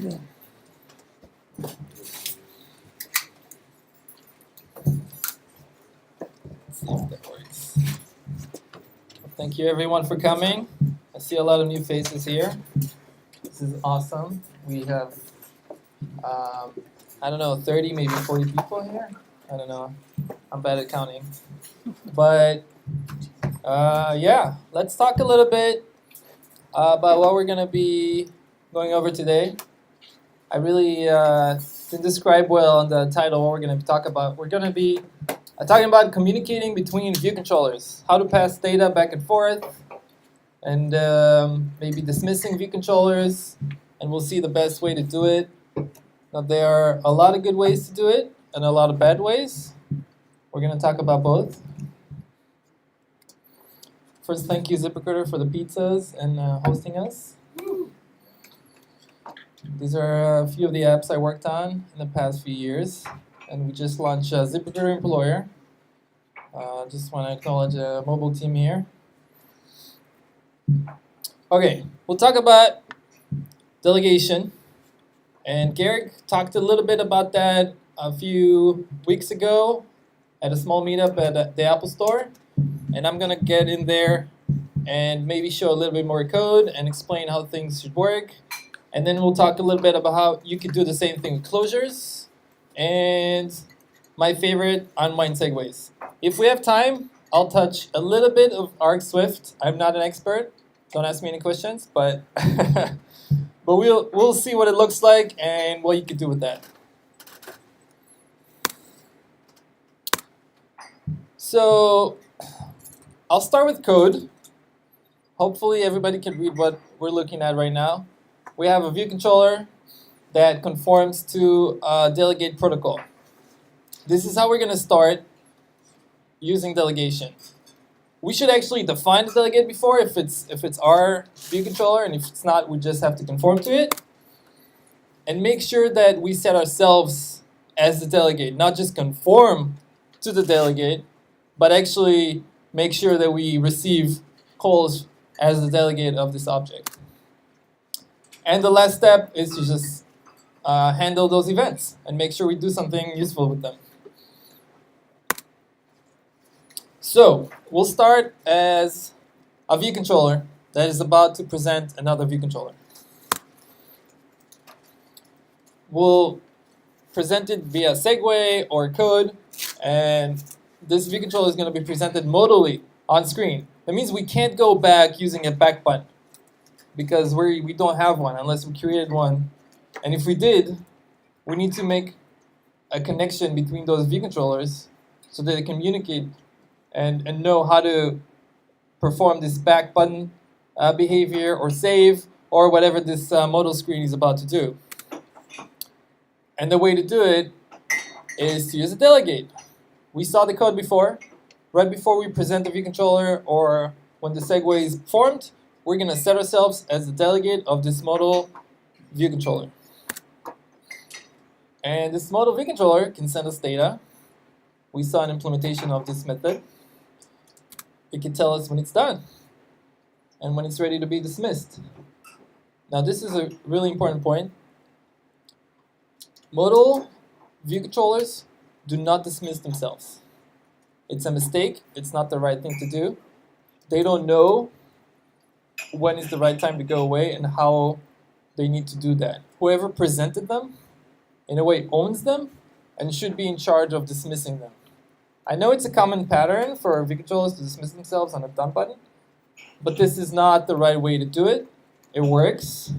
See if that works. Thank you everyone for coming. I see a lot of new faces here. This is awesome. We have, I don't know, 30, maybe 40 people here. I don't know. I'm bad at counting. But yeah, let's talk a little bit about what we're going to be going over today. I really didn't describe well on the title what we're going to talk about. We're going to be talking about communicating between view controllers, how to pass data back and forth, and maybe dismissing view controllers, and we'll see the best way to do it. Now, there are a lot of good ways to do it and a lot of bad ways. We're going to talk about both. First, thank you, ZipRecruiter, for the pizzas and hosting us. These are a few of the apps I worked on in the past few years. And we just launched ZipRecruiter Employer. Just want to acknowledge a mobile team here. Okay, we'll talk about delegation. And Garrick talked a little bit about that a few weeks ago at a small meetup at the Apple Store. And I'm going to get in there and maybe show a little bit more code and explain how things should work. And then we'll talk a little bit about how you could do the same thing with closures. And my favorite, Unwind Segues. If we have time, I'll touch a little bit of RxSwift. I'm not an expert. Don't ask me any questions, but but we'll see what it looks like and what you could do with that. So I'll start with code. Hopefully everybody can read what we're looking at right now. We have a view controller that conforms to a delegate protocol. This is how we're going to start using delegation. We should actually define the delegate before if it's our view controller, and if it's not, we just have to conform to it. And make sure that we set ourselves as the delegate, not just conform to the delegate, but actually make sure that we receive calls as the delegate of this object. And the last step is to just handle those events and make sure we do something useful with them. So we'll start as a view controller that is about to present another view controller. We'll present it via segue or code, and this view controller is going to be presented modally on screen. That means we can't go back using a back button because we don't have one unless we created one. And if we did, we need to make a connection between those view controllers so that they communicate and know how to perform this back button behavior or save or whatever this modal screen is about to do. And the way to do it is to use a delegate. We saw the code before. Right before we present the view controller or when the segue is formed, we're going to set ourselves as the delegate of this modal view controller. And this modal view controller can send us data. We saw an implementation of this method. It can tell us when it's done and when it's ready to be dismissed. Now this is a really important point. Modal view controllers do not dismiss themselves. It's a mistake. It's not the right thing to do. They don't know when is the right time to go away and how they need to do that. Whoever presented them, in a way, owns them and should be in charge of dismissing them. I know it's a common pattern for view controllers to dismiss themselves on a done button, but this is not the right way to do it. It works,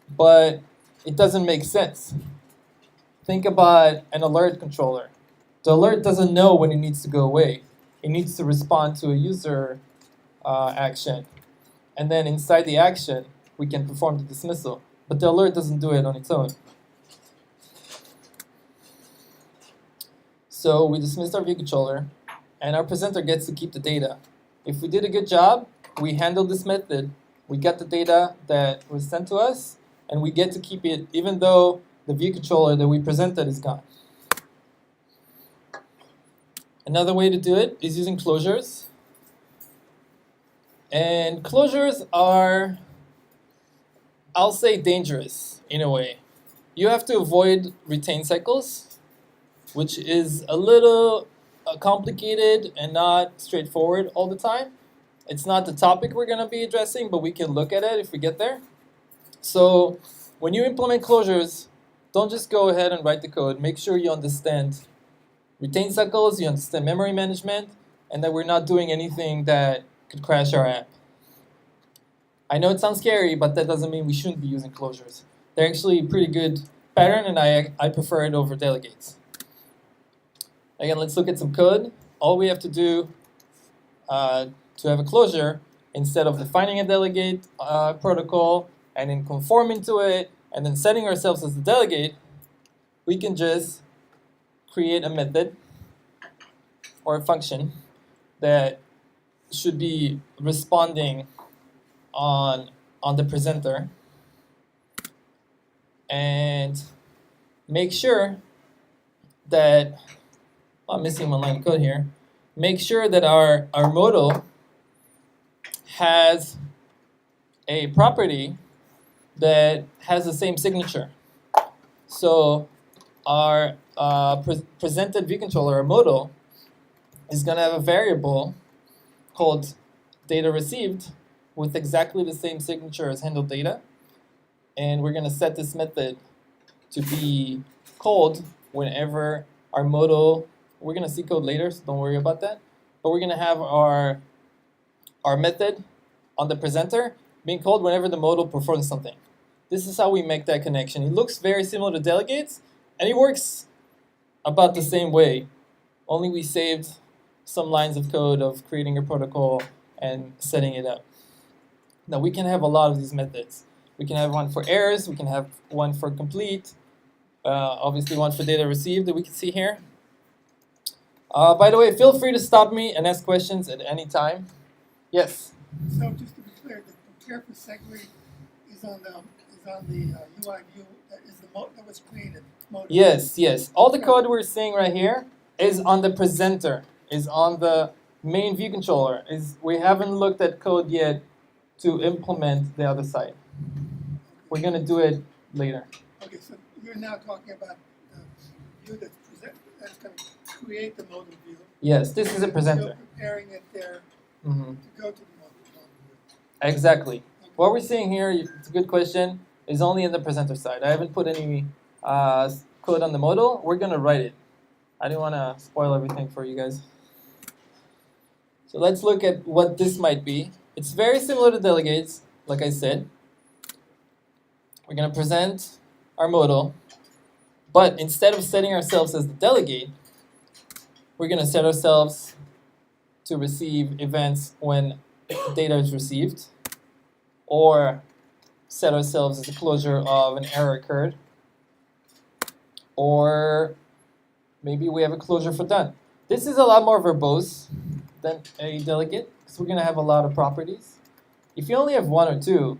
but it doesn't make sense. Think about an alert controller. The alert doesn't know when it needs to go away. It needs to respond to a user action. And then inside the action, we can perform the dismissal. But the alert doesn't do it on its own. So we dismissed our view controller, and our presenter gets to keep the data. If we did a good job, we handled this method. We got the data that was sent to us, and we get to keep it even though the view controller that we presented is gone. Another way to do it is using closures. And closures are, I'll say, dangerous in a way. you have to avoid retain cycles, which is a little complicated and not straightforward all the time. It's not the topic we're going to be addressing, but we can look at it if we get there. So when you implement closures, don't just go ahead and write the code. Make sure you understand retain cycles, you understand memory management, and that we're not doing anything that could crash our app. I know it sounds scary, but that doesn't mean we shouldn't be using closures. They're actually a pretty good pattern, and I prefer it over delegates. Again, let's look at some code. All we have to do to have a closure, instead of defining a delegate protocol and then conforming to it and then setting ourselves as the delegate, we can just create a method or a function that should be responding on the presenter, and make sure that, I'm missing one line of code here, make sure that our modal has a property that has the same signature. So our presented view controller, our modal, is going to have a variable called data received with exactly the same signature as handle data. And we're going to set this method to be called whenever our modal, we're going to see code later, so don't worry about that. But we're going to have our method on the presenter being called whenever the modal performs something. This is how we make that connection. It looks very similar to delegates, and it works about the same way. Only we saved some lines of code of creating a protocol and setting it up. Now we can have a lot of these methods. We can have one for errors, we can have one for complete, obviously one for data received that we can see here. By the way, feel free to stop me and ask questions at any time. Yes? So just to be clear, the compare for Segue is on the UI view that was created. Yes, yes. All the code we're seeing right here is on the presenter, is on the main view controller. We haven't looked at code yet to implement the other side. We're going to do it later. Okay, so you're now talking about the view that's going to create the modal view. Yes, this is a presenter. Still preparing it there to go to the modal view. Exactly. What we're seeing here, it's a good question, is only in the presenter side. I haven't put any code on the modal. We're going to write it. I didn't want to spoil everything for you guys. So let's look at what this might be. It's very similar to delegates, like I said. We're going to present our modal, but instead of setting ourselves as the delegate, we're going to set ourselves to receive events when data is received, or set ourselves as the closure of an error occurred, or maybe we have a closure for done. This is a lot more verbose than a delegate, because we're going to have a lot of properties. If you only have one or two,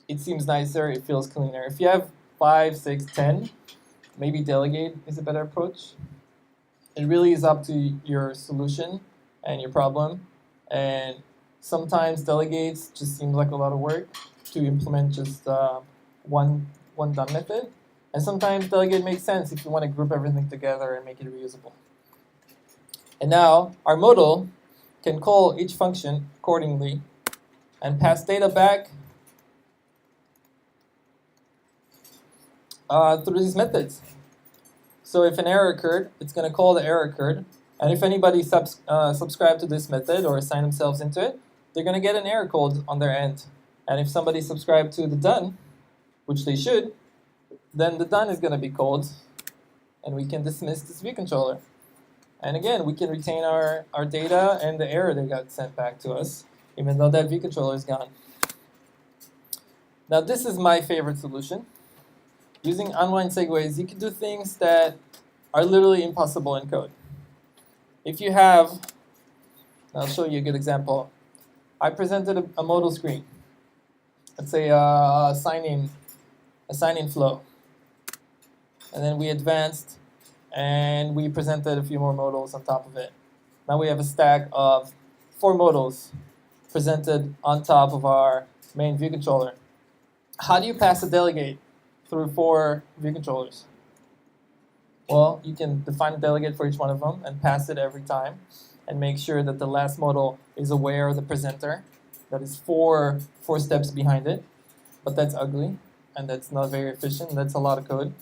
it seems nicer, it feels cleaner. If you have 5, 6, 10, maybe delegate is a better approach. It really is up to your solution and your problem. And sometimes delegates just seems like a lot of work to implement just one done method. And sometimes delegate makes sense if you want to group everything together and make it reusable. And now our modal can call each function accordingly and pass data back through these methods. So if an error occurred, it's going to call the error occurred. And if anybody subscribed to this method or assign themselves into it, they're going to get an error code on their end. And if somebody subscribed to the done, which they should, then the done is going to be called, and we can dismiss this view controller. And again, we can retain our data and the error that got sent back to us, even though that view controller is gone. Now this is my favorite solution. Using Unwind segues, you can do things that are literally impossible in code. If you have, I'll show you a good example. I presented a modal screen. Let's say a sign-in flow. And then we advanced and we presented a few more modals on top of it. Now we have a stack of 4 modals presented on top of our main view controller. How do you pass a delegate through 4 view controllers? Well, you can define a delegate for each one of them and pass it every time and make sure that the last modal is aware of the presenter. That is four steps behind it, but that's ugly and that's not very efficient. That's a lot of code.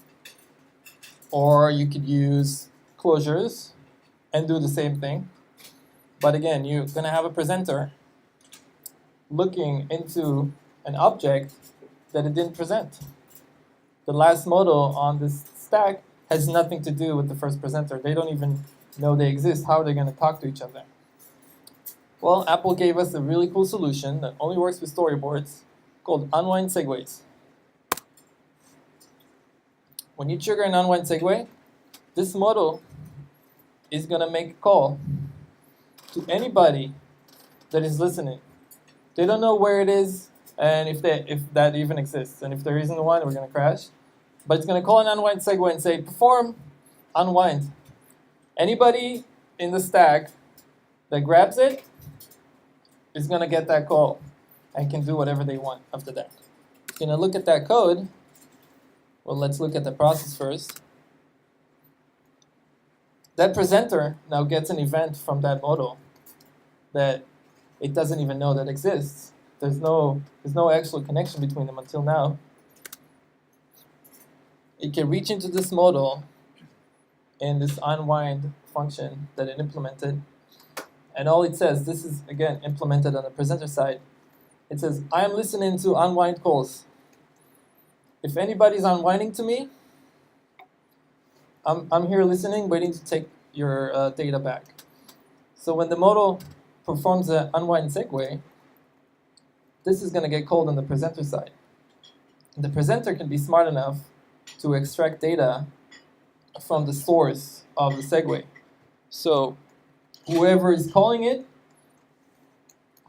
Or you could use closures and do the same thing. But again, you're going to have a presenter looking into an object that it didn't present. The last modal on this stack has nothing to do with the first presenter. They don't even know they exist. How are they going to talk to each other? Well, Apple gave us a really cool solution that only works with storyboards called Unwind Segues. When you trigger an Unwind Segue, this modal is going to make a call to anybody that is listening. They don't know where it is and if that even exists. And if there isn't one, we're going to crash. But it's going to call an Unwind Segue and say, perform Unwind. Anybody in the stack that grabs it is going to get that call and can do whatever they want after that. We're going to look at that code. Well, let's look at the process first. That presenter now gets an event from that modal that it doesn't even know that exists. There's no actual connection between them until now. It can reach into this modal in this unwind function that it implemented. And all it says, this is again implemented on the presenter side. It says, I am listening to unwind calls. If anybody's unwinding to me, I'm here listening, waiting to take your data back. So when the modal performs an unwind segue, this is going to get called on the presenter side. And the presenter can be smart enough to extract data from the source of the segue. So whoever is calling it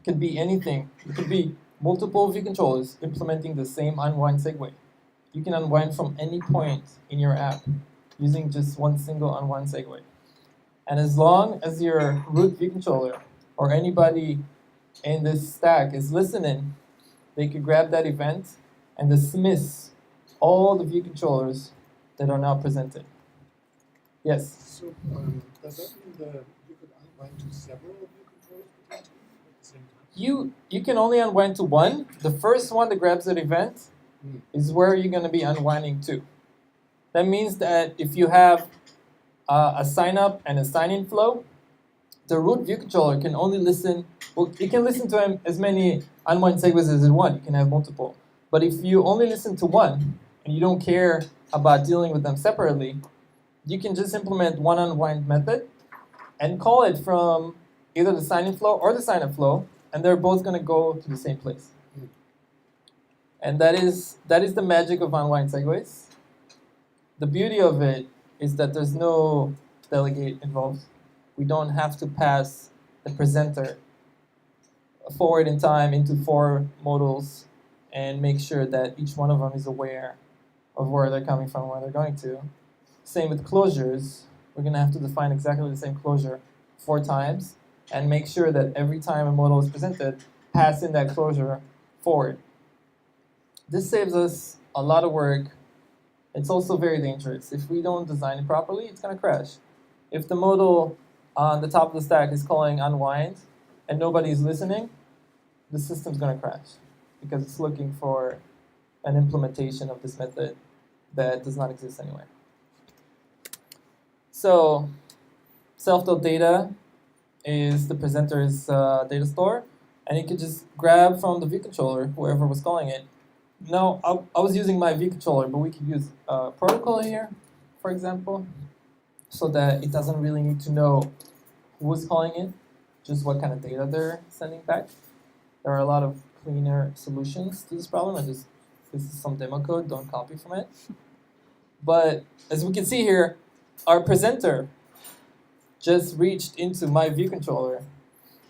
could be anything. It could be multiple view controllers implementing the same unwind segue. You can unwind from any point in your app using just one single unwind segue. And as long as your root view controller or anybody in this stack is listening, they could grab that event and dismiss all the view controllers that are now presented. Yes? So does that mean that you could unwind to several view controllers potentially at the same time? You can only unwind to one. The first one that grabs that event is where you're going to be unwinding to. That means that if you have a sign up and a sign in flow, the root view controller can only listen. Well, you can listen to as many unwind segues as you want. You can have multiple. But if you only listen to one and you don't care about dealing with them separately, you can just implement one unwind method and call it from either the sign in flow or the sign up flow, and they're both going to go to the same place. And that is the magic of unwind segues. The beauty of it is that there's no delegate involved. We don't have to pass the presenter forward in time into 4 modals and make sure that each one of them is aware of where they're coming from, where they're going to. Same with closures. We're going to have to define exactly the same closure 4 times and make sure that every time a modal is presented, pass in that closure forward. This saves us a lot of work. It's also very dangerous. If we don't design it properly, it's going to crash. If the modal on the top of the stack is calling unwind and nobody's listening, the system's going to crash because it's looking for an implementation of this method that does not exist anywhere. So self.data is the presenter's data store, and you can just grab from the view controller, whoever was calling it. Now, I was using my view controller, but we could use a protocol here, for example, so that it doesn't really need to know who is calling it, just what kind of data they're sending back. There are a lot of cleaner solutions to this problem, and this is some demo code, don't copy from it. But as we can see here, our presenter just reached into my view controller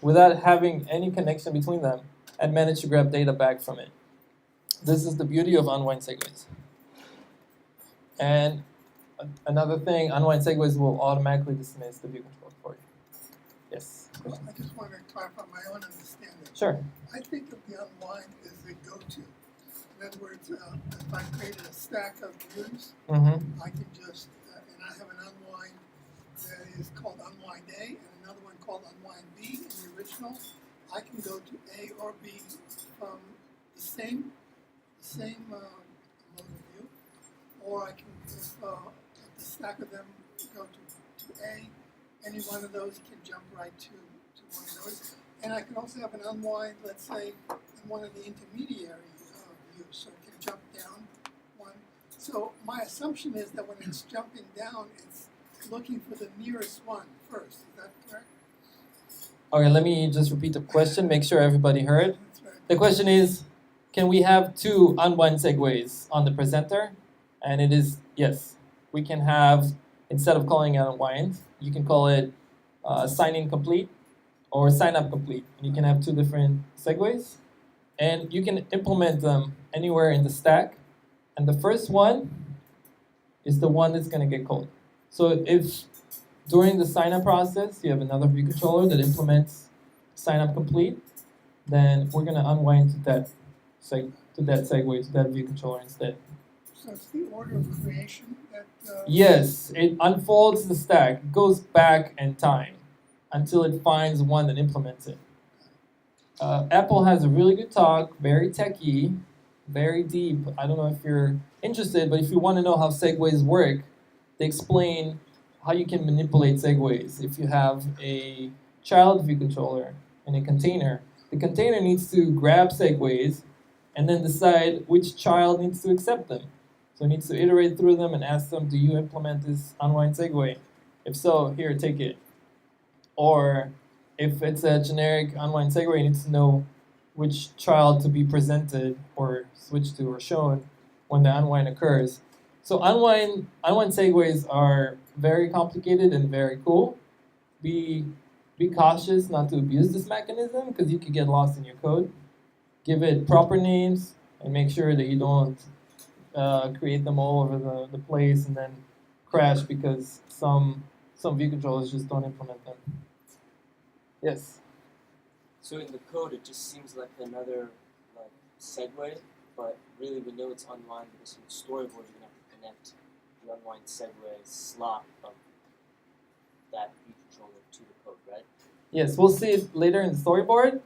without having any connection between them and managed to grab data back from it. This is the beauty of unwind segues. And another thing, unwind segues will automatically dismiss the view controller for you. Yes? Well, I just want to clarify my own understanding. Sure. I think of the unwind as the go-to. In other words, if I created a stack of views, Mm-hmm. I can just, and I have an unwind that is called Unwind A and another one called Unwind B in the original. I can go to A or B from the same mode of view, or I can, if the stack of them go to A, any one of those can jump right to one of those. And I can also have an unwind, let's say, in one of the intermediary views, so it can jump down one. So my assumption is that when it's jumping down, it's looking for the nearest one first. Is that correct? Okay, let me just repeat the question, make sure everybody heard. That's right. The question is, can we have two unwind segues on the presenter? And it is yes. We can have, instead of calling it unwind, you can call it sign in complete or sign up complete. And you can have two different segues. And you can implement them anywhere in the stack. And the first one is the one that's going to get called. So if during the sign up process you have another view controller that implements sign up complete, then we're going to unwind to that segue, to that view controller instead. So it's the order of creation that. Yes, it unfolds the stack, it goes back in time until it finds one that implements it. Apple has a really good talk, very techy, very deep. I don't know if you're interested, but if you want to know how segues work, they explain how you can manipulate segues. If you have a child view controller in a container, the container needs to grab segues and then decide which child needs to accept them. So it needs to iterate through them and ask them, do you implement this unwind segue? If so, here, take it. Or if it's a generic unwind segue, it needs to know which child to be presented or switched to or shown when the unwind occurs. So unwind segues are very complicated and very cool. Be cautious not to abuse this mechanism because you could get lost in your code. Give it proper names and make sure that you don't create them all over the place and then crash because some view controllers just don't implement them. Yes? So in the code, it just seems like another segue, but really we know it's unwind because in the storyboard you're going to have to connect the unwind segue slot of that view controller to the code, right? Yes, we'll see it later in the storyboard.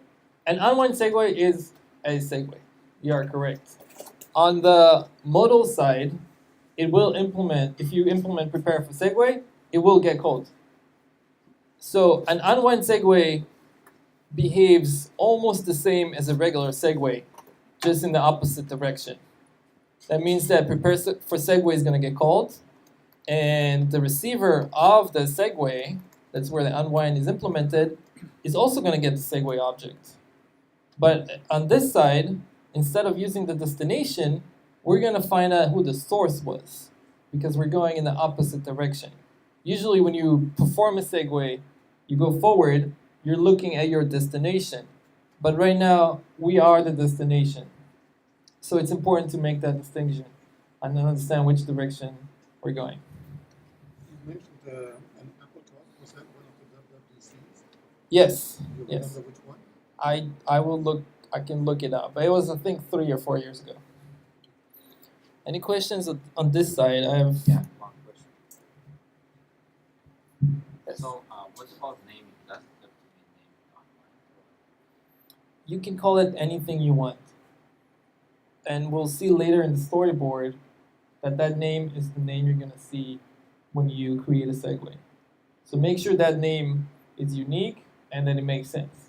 An unwind segue is a segue. You are correct. On the modal side, it will implement, if you implement prepare for segue, it will get called. So an unwind segue behaves almost the same as a regular segue, just in the opposite direction. That means that prepare for segue is going to get called, and the receiver of the segue, that's where the unwind is implemented, is also going to get the segue object. But on this side, instead of using the destination, we're going to find out who the source was, because we're going in the opposite direction. Usually when you perform a segue, you go forward, you're looking at your destination. But right now, we are the destination. So it's important to make that distinction and understand which direction we're going. You mentioned an Apple talk. Was that one of the WWDCs? Yes. You Yes. remember which one? I will look. I can look it up. But it was, I think, 3 or 4 years ago. Any questions on this side? I have. Yeah, one question. Yes. So, what's about naming? Does it have to be named online? You can call it anything you want. And we'll see later in the storyboard that name is the name you're going to see when you create a segue. So make sure that name is unique and that it makes sense.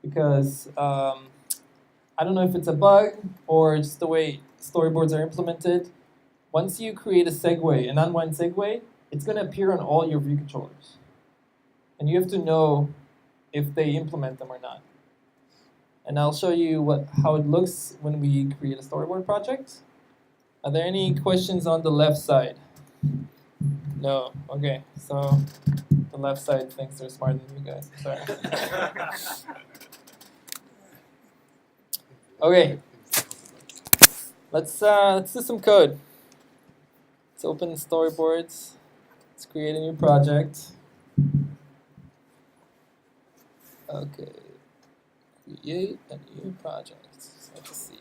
Because I don't know if it's a bug or just the way storyboards are implemented. Once you create a segue, an unwind segue, it's going to appear on all your view controllers. And you have to know if they implement them or not. And I'll show you how it looks when we create a storyboard project. Are there any questions on the left side? No. Okay. So the left side thinks they're smarter than you guys. Sorry. Okay. Let's do some code. Let's open storyboards. Let's create a new project. Okay. Create a new project. Let's see.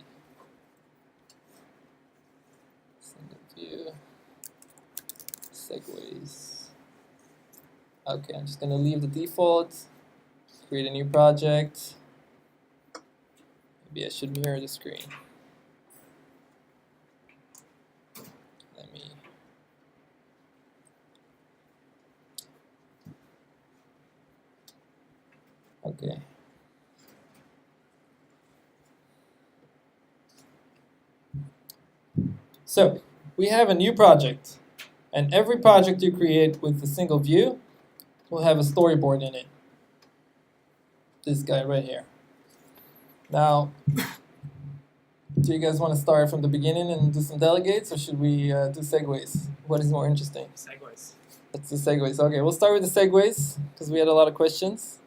Segues. Okay, I'm just gonna leave the default, create a new project. Maybe I should mirror the screen. Let me. Okay. So we have a new project, and every project you create with a single view will have a storyboard in it. This guy right here. Now, do you guys want to start from the beginning and do some delegates, or should we do segues? What is more interesting? Segues. Let's do segues. Okay, we'll start with the segues because we had a lot of questions.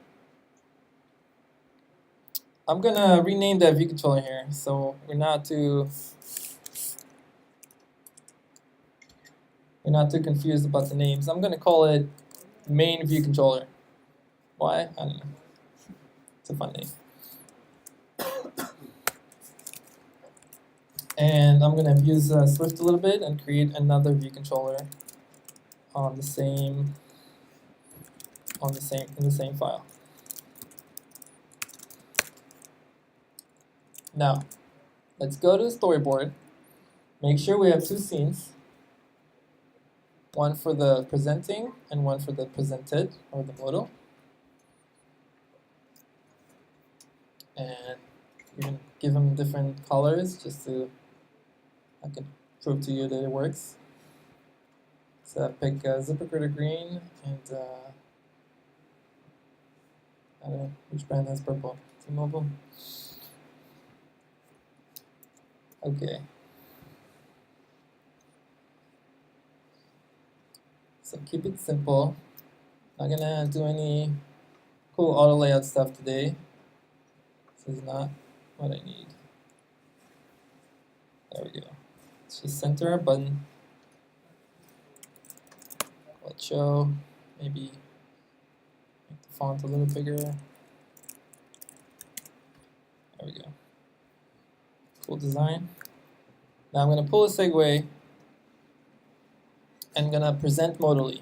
I'm gonna rename that view controller here, so we're not too confused about the names. I'm gonna call it main view controller. Why? I don't know. It's a fun name. And I'm gonna use Swift a little bit and create another view controller on the same in the same file. Now, let's go to the storyboard. Make sure we have two scenes. One for the presenting and one for the presented or the modal. And you can give them different colors just to I can prove to you that it works. So pick ZipRecruiter green and I don't know which brand has purple. T-Mobile. Okay. So keep it simple. Not gonna do any cool auto layout stuff today. This is not what I need. There we go. Let's just center our button. Let show. Maybe make the font a little bigger. There we go. Cool design. Now I'm going to pull a segue and going to present modally.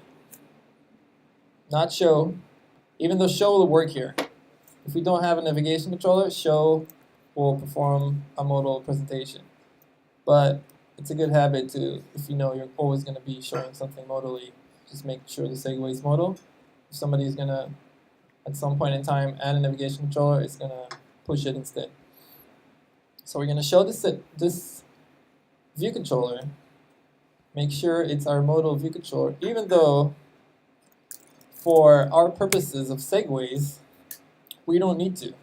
Not show, even though show will work here. If we don't have a navigation controller, show will perform a modal presentation. But it's a good habit to, if you know you're always going to be showing something modally, just make sure the segue is modal. If somebody's going to, at some point in time, add a navigation controller, it's going to push it instead. So we're going to show this view controller. Make sure it's our modal view controller, even though for our purposes of segues, we don't need to.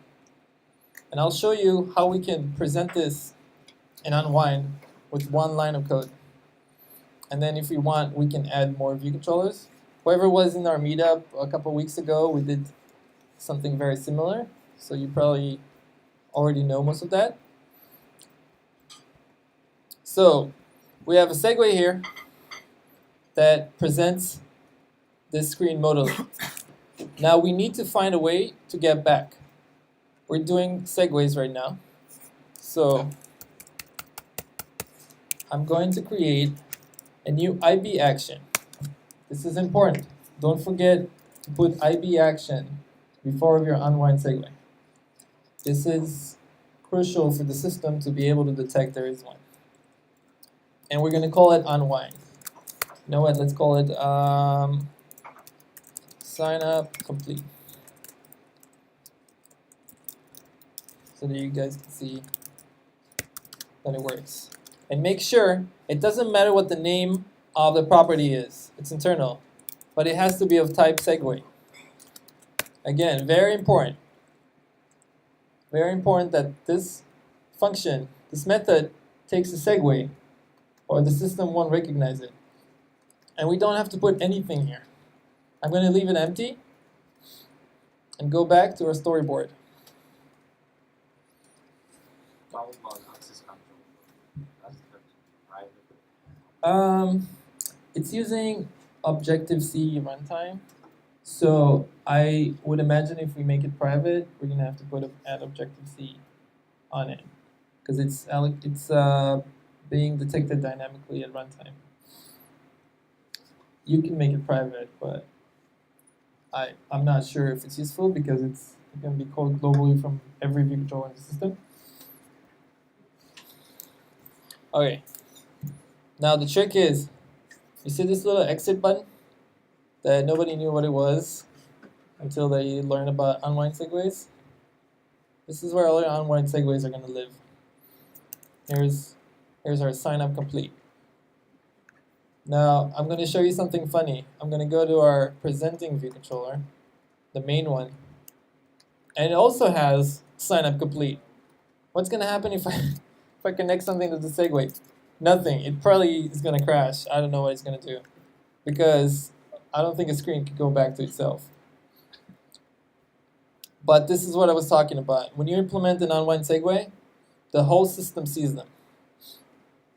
And I'll show you how we can present this in Unwind with one line of code. And then if we want, we can add more view controllers. Whoever was in our meetup a couple weeks ago, we did something very similar. So you probably already know most of that. So we have a segue here that presents this screen modally. Now we need to find a way to get back. We're doing segues right now. So I'm going to create a new IB action. This is important. Don't forget to put IB action before your unwind segue. This is crucial for the system to be able to detect there is one. And we're going to call it unwind. You know what? Let's call it sign up complete. So that you guys can see that it works. And make sure it doesn't matter what the name of the property is. It's internal. But it has to be of type segue. Again, very important. Very important that this function, this method, takes a segue, or the system won't recognize it. And we don't have to put anything here. I'm going to leave it empty and go back to our storyboard. Access control. That's private. It's using Objective-C runtime. So I would imagine if we make it private, we're going to have to put add Objective-C on it, because it's being detected dynamically at runtime. you can make it private, but I'm not sure if it's useful because it can be called globally from every view controller in the system. Okay. Now the trick is, you see this little exit button that nobody knew what it was until they learn about Unwind Segues? This is where all your Unwind Segues are going to live. Here's our sign up complete. Now I'm going to show you something funny. I'm going to go to our presenting view controller, the main one, and it also has sign up complete. What's going to happen if I connect something to the Segue? Nothing. It probably is going to crash. I don't know what it's going to do because I don't think a screen could go back to itself. But this is what I was talking about. When you implement an Unwind Segue, the whole system sees them.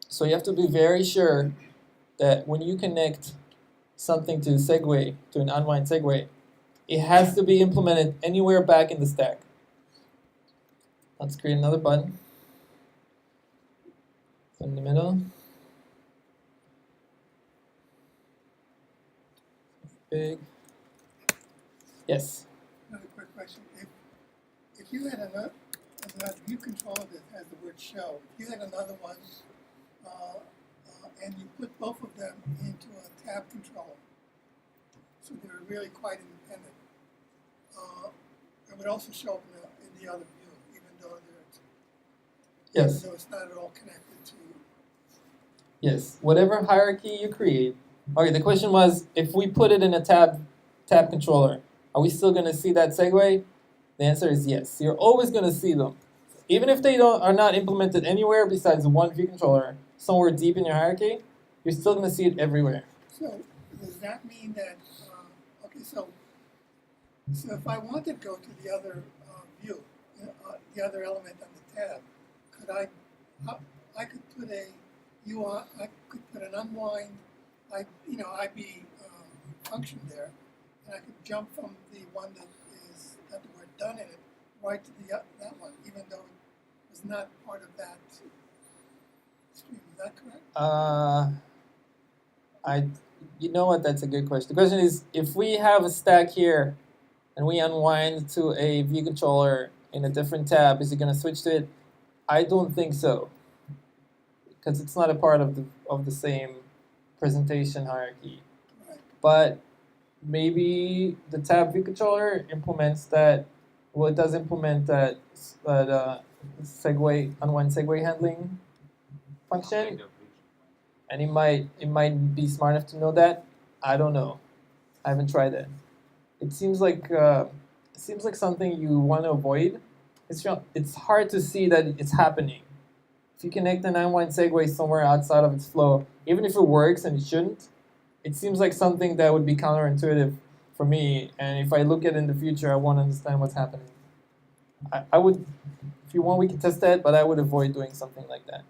So you have to be very sure that when you connect something to Segue, to an Unwind Segue, it has to be implemented anywhere back in the stack. Let's create another button. In the middle. Big. Yes. Another quick question. If you had another view controller that has the word show, if you had another one and you put both of them into a tab controller, so they're really quite independent, it would also show up in the other view, even though it's not at all connected to. Yes. Whatever hierarchy you create. Okay, the question was, if we put it in a tab controller, are we still going to see that segue? The answer is yes. You're always going to see them. Even if they are not implemented anywhere besides one view controller, somewhere deep in your hierarchy, you're still going to see it everywhere. So does that mean that, so if I wanted to go to the other view, the other element on the tab, I could put a UI, I could put an unwind, IB function there, and I could jump from the one that got the word done in it right to that one, even though it was not part of that stream. Is that correct? You know what? That's a good question. The question is, if we have a stack here and we unwind to a view controller in a different tab, is it going to switch to it? I don't think so, because it's not a part of the same presentation hierarchy. Right. But maybe the tab view controller implements that. Well, it does implement that segue unwind segue handling function, and it might be smart enough to know that. I don't know. I haven't tried that. It seems like something you want to avoid. It's hard to see that it's happening. If you connect an unwind segue somewhere outside of its flow, even if it works and it shouldn't, it seems like something that would be counterintuitive for me. And if I look at it in the future, I won't understand what's happening. I would, if you want, we can test that, but I would avoid doing something like that.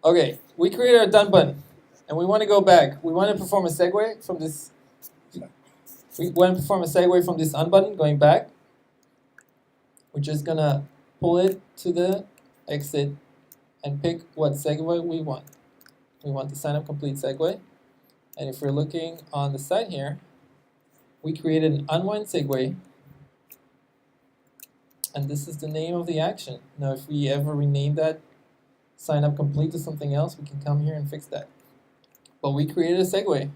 Okay, we created our done button, and we want to go back. We want to perform a segue from this. We want to perform a segue from this unbutton going back. We're just gonna pull it to the exit and pick what segue we want. We want the sign up complete segue. And if we're looking on the side here, we created an unwind segue. And this is the name of the action. Now, if we ever rename that sign up complete to something else, we can come here and fix that. But we created a segue.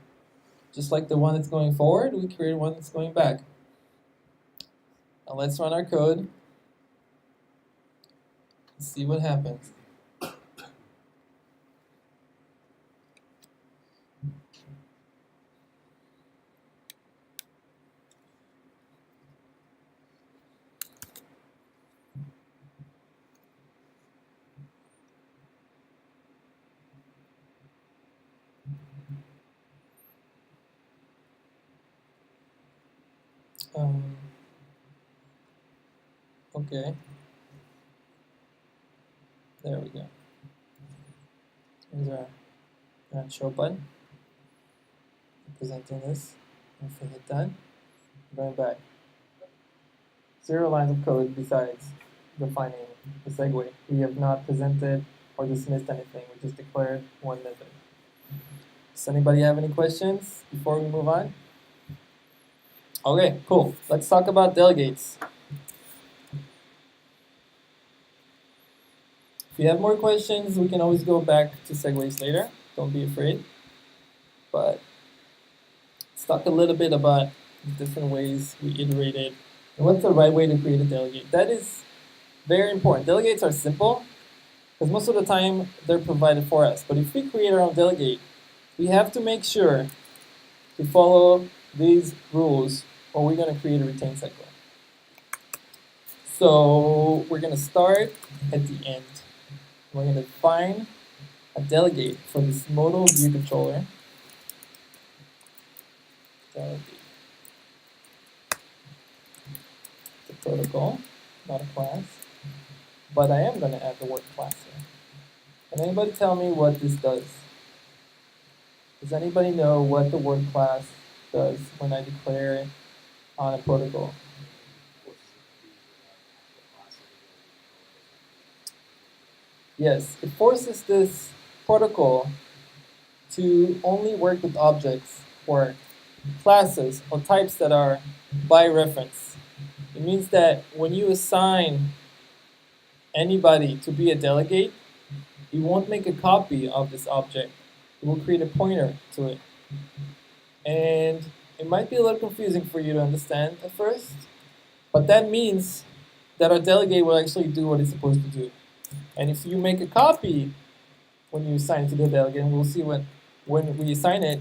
Just like the one that's going forward, we created one that's going back. Now let's run our code. See what happens. Okay. There we go. Here's our show button. Presenting this. If we hit done, going back. 0 lines of code besides defining the segue. We have not presented or dismissed anything. We just declared one method. Does anybody have any questions before we move on? Okay, cool. Let's talk about delegates. If you have more questions, we can always go back to segues later. Don't be afraid. But let's talk a little bit about the different ways we iterated and what's the right way to create a delegate. That is very important. Delegates are simple because most of the time they're provided for us. But if we create our own delegate, we have to make sure to follow these rules or we're going to create a retain cycle. So we're going to start at the end. We're going to define a delegate for this modal view controller. Delegate. It's a protocol, not a class. But I am going to add the word class here. Can anybody tell me what this does? Does anybody know what the word class does when I declare it on a protocol? Yes, it forces this protocol to only work with objects or classes or types that are by reference. It means that when you assign anybody to be a delegate, you won't make a copy of this object. It will create a pointer to it. And it might be a little confusing for you to understand at first, but that means that our delegate will actually do what it's supposed to do. And if you make a copy when you assign it to the delegate, and we'll see when we assign it,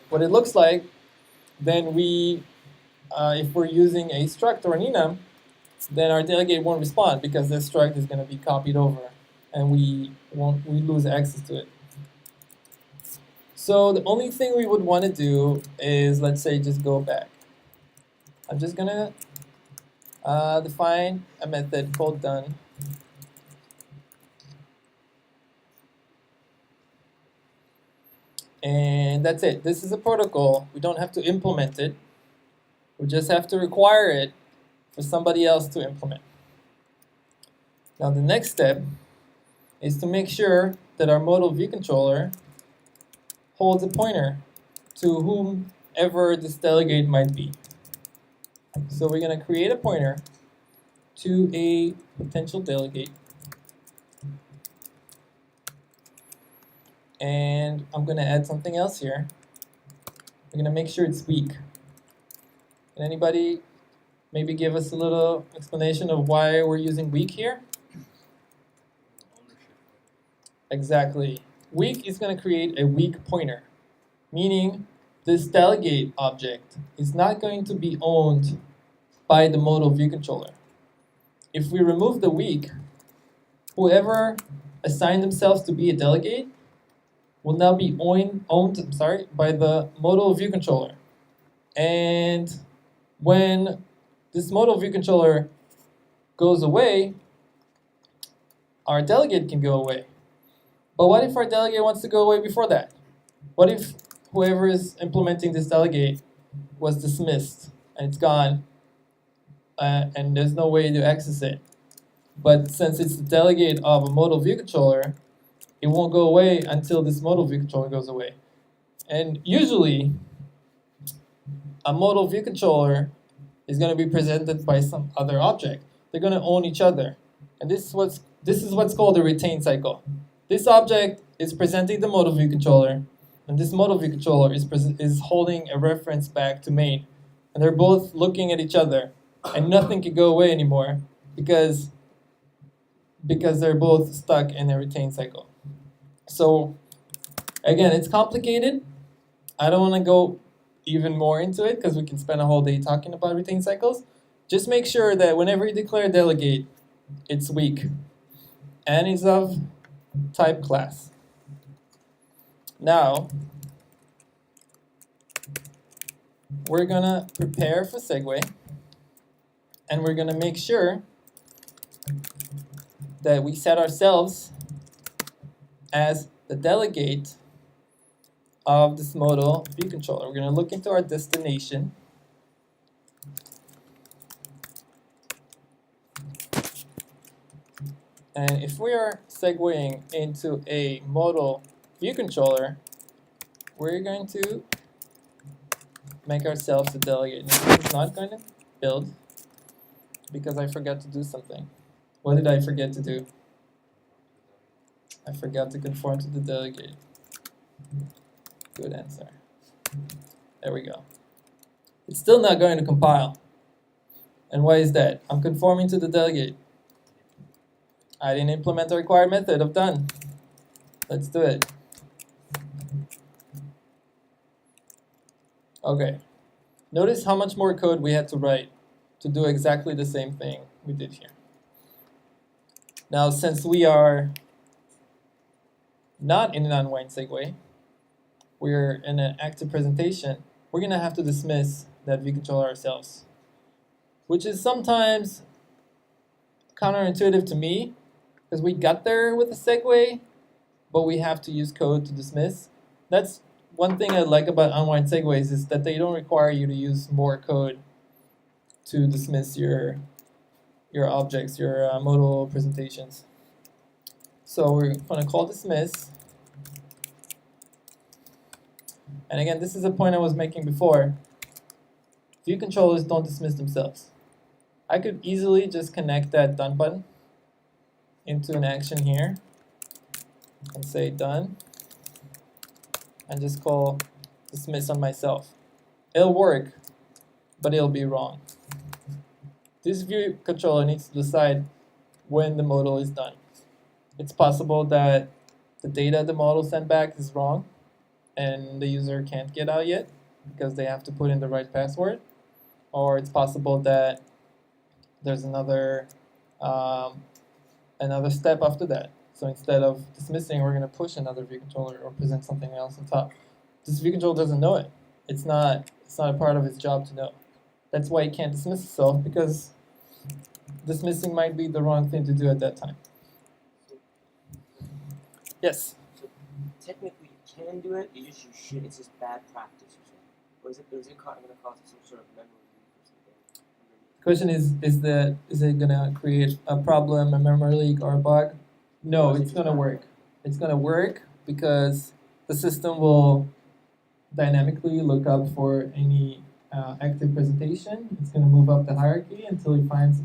what it looks like, then we, if we're using a struct or an enum, then our delegate won't respond because this struct is going to be copied over, and we lose access to it. So the only thing we would want to do is, let's say, just go back. I'm just going to define a method called done. And that's it. This is a protocol. We don't have to implement it. We just have to require it for somebody else to implement. Now the next step is to make sure that our modal view controller holds a pointer to whomever this delegate might be. So we're going to create a pointer to a potential delegate. And I'm going to add something else here. We're going to make sure it's weak. Can anybody maybe give us a little explanation of why we're using weak here? Exactly. Weak is going to create a weak pointer, meaning this delegate object is not going to be owned by the modal view controller. If we remove the weak, whoever assigned themselves to be a delegate will now be owned by the modal view controller. And when this modal view controller goes away, our delegate can go away. But what if our delegate wants to go away before that? What if whoever is implementing this delegate was dismissed and it's gone and there's no way to access it? But since it's the delegate of a modal view controller, it won't go away until this modal view controller goes away. And usually, a modal view controller is going to be presented by some other object. They're going to own each other. And this is what's called a retain cycle. This object is presenting the modal view controller, and this modal view controller is holding a reference back to main. And they're both looking at each other, and nothing can go away anymore because they're both stuck in a retain cycle. So again, it's complicated. I don't want to go even more into it because we can spend a whole day talking about retain cycles. Just make sure that whenever you declare delegate, it's weak and is of type class. Now, we're going to prepare for segue, and we're going to make sure that we set ourselves as the delegate of this modal view controller. We're going to look into our destination. And if we are segueing into a modal view controller, we're going to make ourselves a delegate. This is not going to build because I forgot to do something. What did I forget to do? I forgot to conform to the delegate. Good answer. There we go. It's still not going to compile. And why is that? I'm conforming to the delegate. I didn't implement the required method of done. Let's do it. Okay. Notice how much more code we had to write to do exactly the same thing we did here. Now, since we are not in an unwind segue, we're in an active presentation, we're going to have to dismiss that vController ourselves, which is sometimes counterintuitive to me, because we got there with a segue, but we have to use code to dismiss. That's one thing I like about unwind segues, is that they don't require you to use more code to dismiss your objects, your modal presentations. So we're going to call dismiss. And again, this is a point I was making before. View controllers don't dismiss themselves. I could easily just connect that done button into an action here and say done, and just call dismiss on myself. It'll work, but it'll be wrong. This view controller needs to decide when the modal is done. It's possible that the data the model sent back is wrong and the user can't get out yet because they have to put in the right password. Or it's possible that there's another step after that. So instead of dismissing, we're going to push another view controller or present something else on top. This view controller doesn't know it. It's not a part of its job to know. That's why it can't dismiss itself, because dismissing might be the wrong thing to do at that time. Yes? So technically you can do it, you just you should. It's just bad practice or something. Or is it going to cause some sort of memory leak or something? The question is it going to create a problem, a memory leak, or a bug? No, it's going to work. It's going to work because the system will dynamically look up for any active presentation. It's going to move up the hierarchy until it finds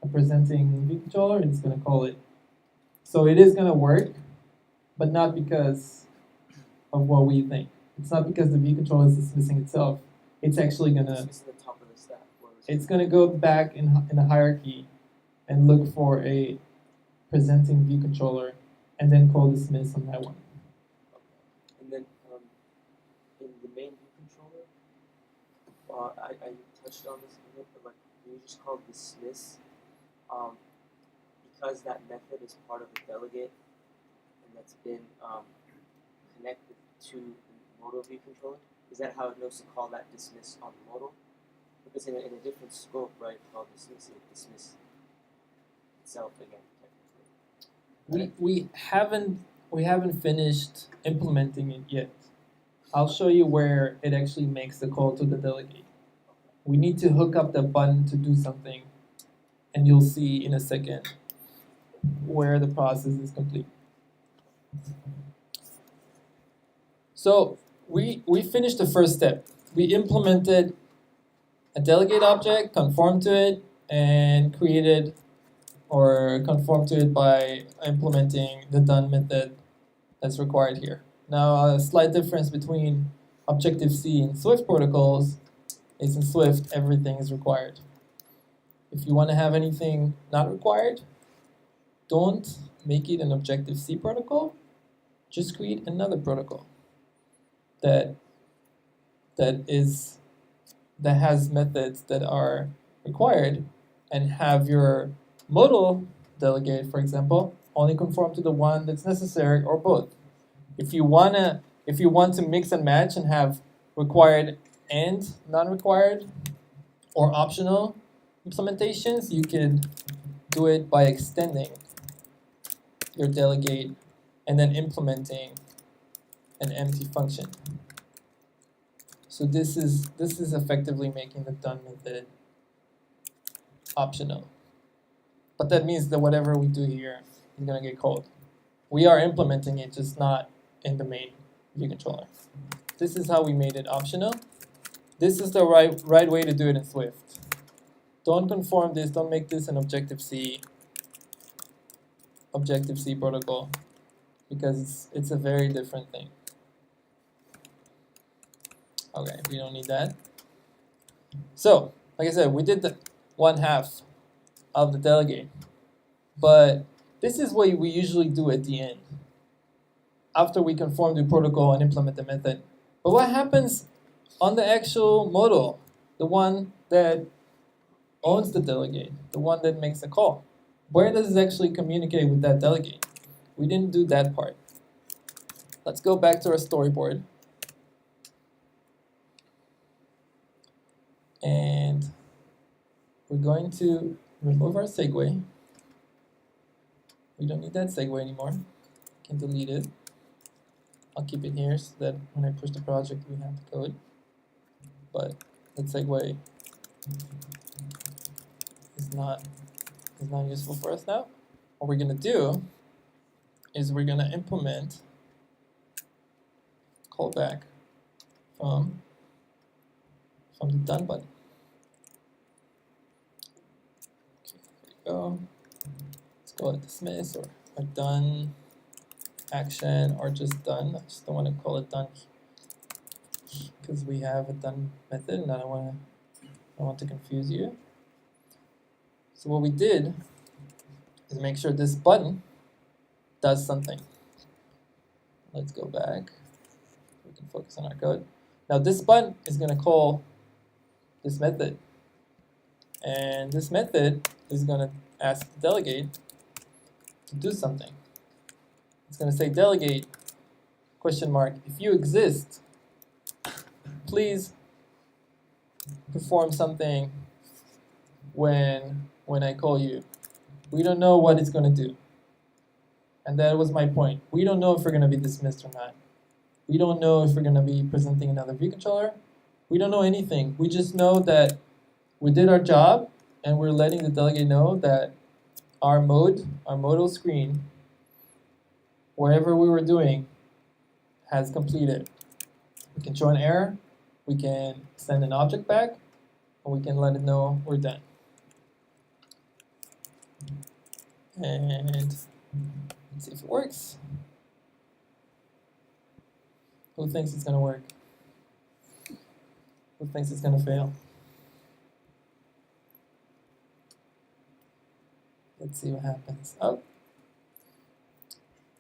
a presenting view controller, and it's going to call it. So it is going to work, but not because of what we think. It's not because the view controller is dismissing itself. It's actually going to. Dismissing the top of the stack. It's going to go back in the hierarchy and look for a presenting view controller, and then call dismiss on that one. And then in the main view controller, I touched on this a bit, but like you just call dismiss, because that method is part of the delegate, and that's been connected to the modal view controller. Is that how it knows to call that dismiss on the modal? Because in a different scope, right, called dismiss itself again. We haven't finished implementing it yet. I'll show you where it actually makes the call to the delegate. We need to hook up the button to do something, and you'll see in a second where the process is complete. So we finished the first step. We implemented a delegate object, conformed to it, and created or conform to it by implementing the done method that's required here. Now, a slight difference between Objective-C and Swift protocols is in Swift, everything is required. If you want to have anything not required, don't make it an Objective-C protocol. Just create another protocol that has methods that are required, and have your modal delegate, for example, only conform to the one that's necessary, or both. If you want to mix and match and have required and non-required or optional implementations, you can do it by extending your delegate and then implementing an empty function. So this is effectively making the done method optional. But that means that whatever we do here is going to get called. We are implementing it, just not in the main view controller. this is how we made it optional. This is the right way to do it in Swift. Don't conform this, don't make this an Objective-C protocol, because it's a very different thing. Okay, we don't need that. So, like I said, we did the 1/2 of the delegate, but this is what we usually do at the end, after we conform the protocol and implement the method. But what happens on the actual modal, the one that owns the delegate, the one that makes the call? Where does it actually communicate with that delegate? We didn't do that part. Let's go back to our storyboard. And we're going to remove our segue. We don't need that segue anymore. We can delete it. I'll keep it here so that when I push the project, we have the code. But that segue is not useful for us now. What we're gonna do is we're gonna implement callback from the done button. Okay, there we go. Let's call it dismiss or a done action or just done. I just don't want to call it done because we have a done method and I don't want to confuse you. So what we did is make sure this button does something. Let's go back. We can focus on our code. Now this button is going to call this method. And this method is going to ask the delegate to do something. It's going to say delegate, question mark, if you exist, please perform something when I call you. We don't know what it's going to do. And that was my point. We don't know if we're going to be dismissed or not. We don't know if we're going to be presenting another view controller. We don't know anything. We just know that we did our job and we're letting the delegate know that our modal screen, whatever we were doing, has completed. We can show an error, we can send an object back, and we can let it know we're done. And let's see if it works. Who thinks it's going to work? Who thinks it's going to fail? Let's see what happens. Oh.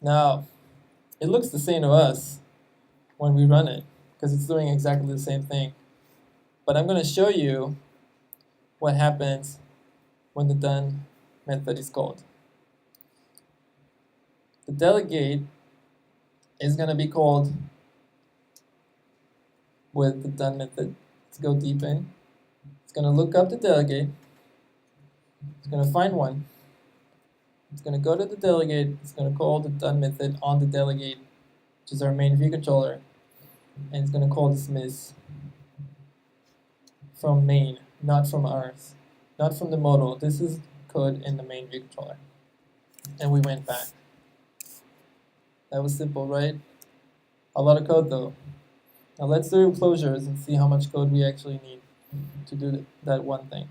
Now, it looks the same to us when we run it, because it's doing exactly the same thing. But I'm going to show you what happens when the done method is called. The delegate is going to be called with the done method. Let's go deep in. It's going to look up the delegate. It's going to find one. It's going to go to the delegate. It's going to call the done method on the delegate, which is our main view controller. And it's going to call dismiss from main, not from ours, not from the modal. This is code in the main view controller. And we went back. That was simple, right? A lot of code though. Now let's do closures and see how much code we actually need to do that one thing.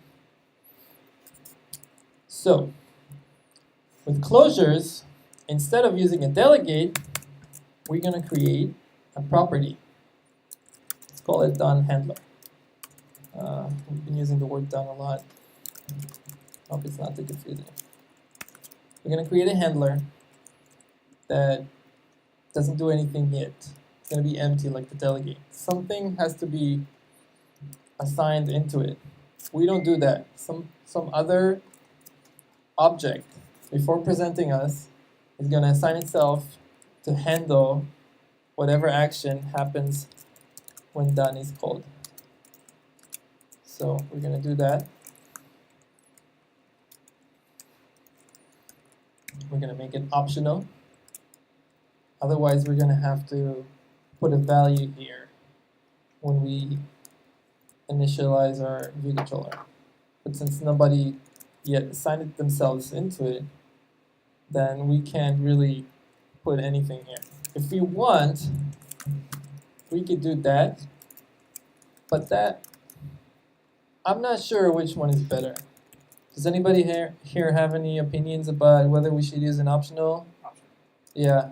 So, with closures, instead of using a delegate, we're going to create a property. Let's call it done handler. We've been using the word done a lot. Hope it's not too confusing. We're going to create a handler that doesn't do anything yet. It's going to be empty like the delegate. Something has to be assigned into it. We don't do that. Some other object, before presenting us, is going to assign itself to handle whatever action happens when done is called. So we're going to do that. We're going to make it optional. Otherwise, we're going to have to put a value here when we initialize our view controller. But since nobody yet assigned it themselves into it, then we can't really put anything here. If we want, we could do that. But that, I'm not sure which one is better. Does anybody here have any opinions about whether we should use an optional? Yeah.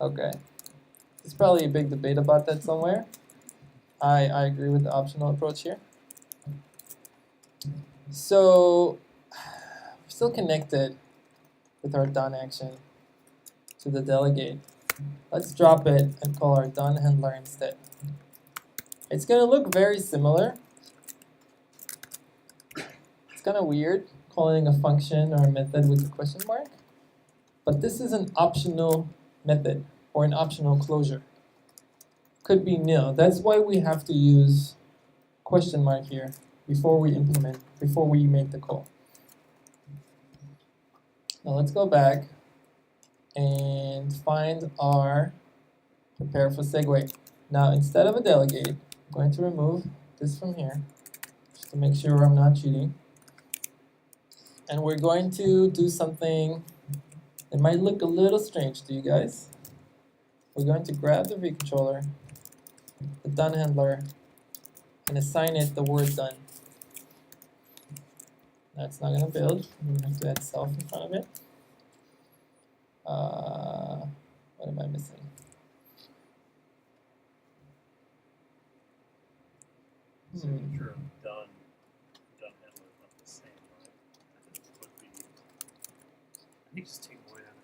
Okay. There's probably a big debate about that somewhere. I agree with the optional approach here. So we're still connected with our done action to the delegate. Let's drop it and call our done handler instead. It's going to look very similar. It's kind of weird calling a function or a method with a question mark, but this is an optional method or an optional closure. Could be nil. That's why we have to use question mark here before we implement, before we make the call. Now let's go back and find our prepare for segue. Now instead of a delegate, I'm going to remove this from here just to make sure I'm not cheating. And we're going to do something that might look a little strange to you guys. We're going to grab the vController, the done handler, and assign it the word done. That's not going to build. We're going to have to add self in front of it. What am I missing? Signature of done handler is not the same, right? And it would be. I think just take void out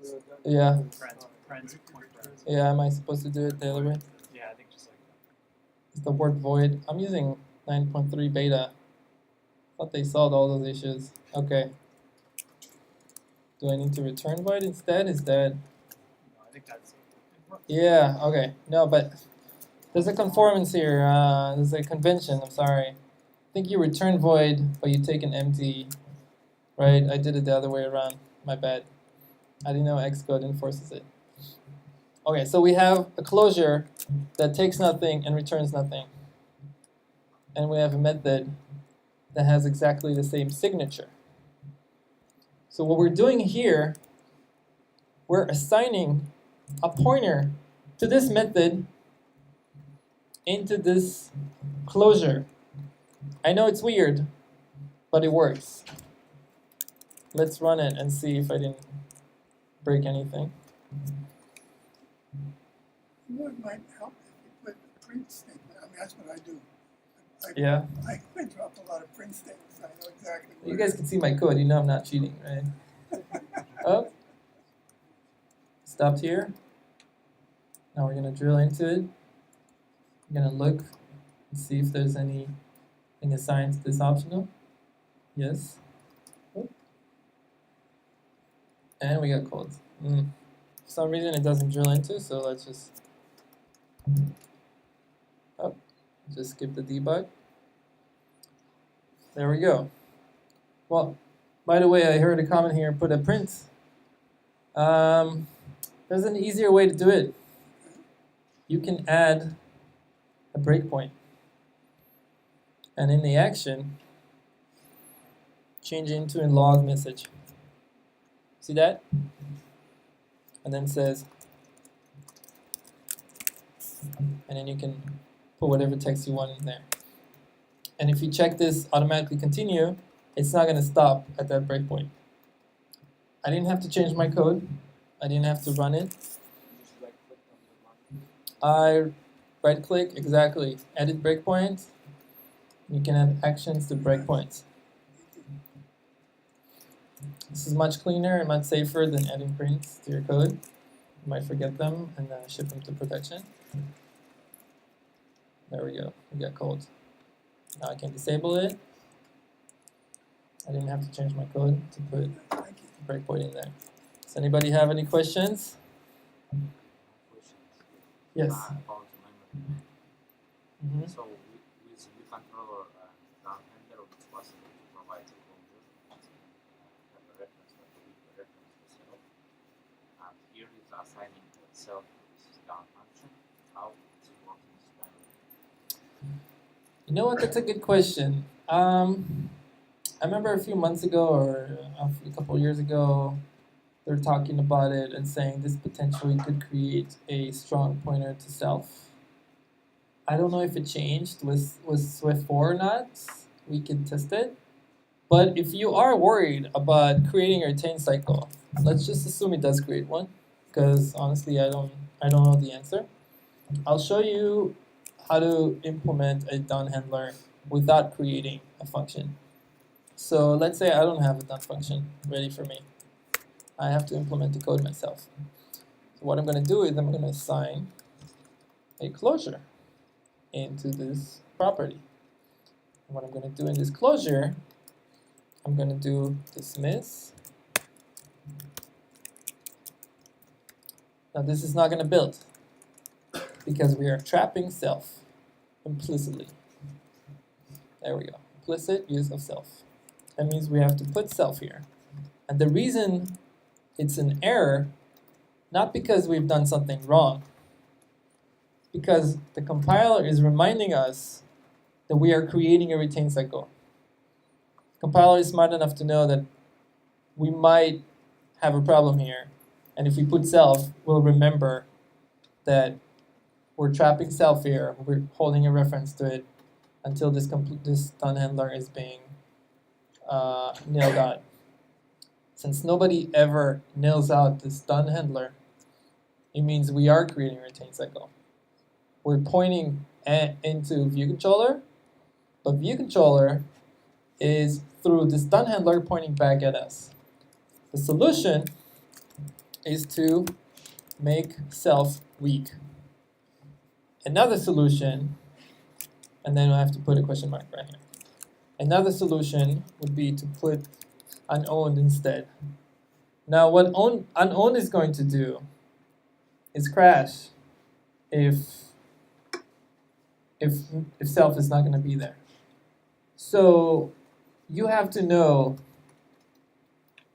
of it. Yeah. Friends, point friends. Yeah, am I supposed to do it the other way? Yeah, I think just like that. It's the word void. I'm using 9.3 beta. Thought they solved all those issues. Okay. Do I need to return void instead? Is that? No, I think that's. Yeah, okay. No, but there's a conformance here. There's a convention, I'm sorry. I think you return void, but you take an empty, right? I did it the other way around. My bad. I didn't know Xcode enforces it. Okay, so we have a closure that takes nothing and returns nothing. And we have a method that has exactly the same signature. So what we're doing here, we're assigning a pointer to this method into this closure. I know it's weird, but it works. Let's run it and see if I didn't break anything. You know, it might help if you put a print statement. I mean, that's what I do. Yeah. I dropped a lot of print statements. I know exactly what You guys can see my code. You know I'm not cheating, right? Oh. Stopped here. Now we're going to drill into it. We're going to look and see if there's anything assigned to this optional. Yes. Oh. And we got cold. For some reason it doesn't drill into, so let's just skip the debug. There we go. Well, by the way, I heard a comment here, put a print. There's an easier way to do it. You can add a breakpoint. And in the action, change it into a log message. See that? And then says, and then you can put whatever text you want in there. And if you check this automatically continue, it's not going to stop at that breakpoint. I didn't have to change my code. I didn't have to run it. I right click, exactly, edit breakpoint. You can add actions to breakpoints. This is much cleaner and much safer than adding prints to your code. You might forget them and ship them to production. There we go, we got cold. Now I can disable it. I didn't have to change my code to put breakpoint in there. Does anybody have any questions? Yes. About memory. So with vController and done handler, it's possible to provide the closure, have a reference, like a weak reference to self. And here is assigning itself this done function. How is it working this memory? You know what? That's a good question. I remember a few months ago or a couple of years ago, they were talking about it and saying this potentially could create a strong pointer to self. I don't know if it changed with Swift 4 or not. We can test it. But if you are worried about creating a retain cycle, let's just assume it does create one, because honestly I don't know the answer. I'll show you how to implement a done handler without creating a function. So let's say I don't have a done function ready for me. I have to implement the code myself. So what I'm going to do is I'm going to assign a closure into this property. And what I'm going to do in this closure, I'm going to do dismiss. Now this is not going to build because we are trapping self implicitly. There we go. Implicit use of self. That means we have to put self here. And the reason it's an error, not because we've done something wrong, because the compiler is reminding us that we are creating a retain cycle. The compiler is smart enough to know that we might have a problem here, and if we put self, we'll remember that we're trapping self here, we're holding a reference to it until this done handler is being nailed out. Since nobody ever nails out this done handler, it means we are creating a retain cycle. We're pointing into view controller, but view controller is through this done handler pointing back at us. The solution is to make self weak. Another solution, and then I have to put a question mark right here. Another solution would be to put unowned instead. Now what unowned is going to do is crash if self is not going to be there. So you have to know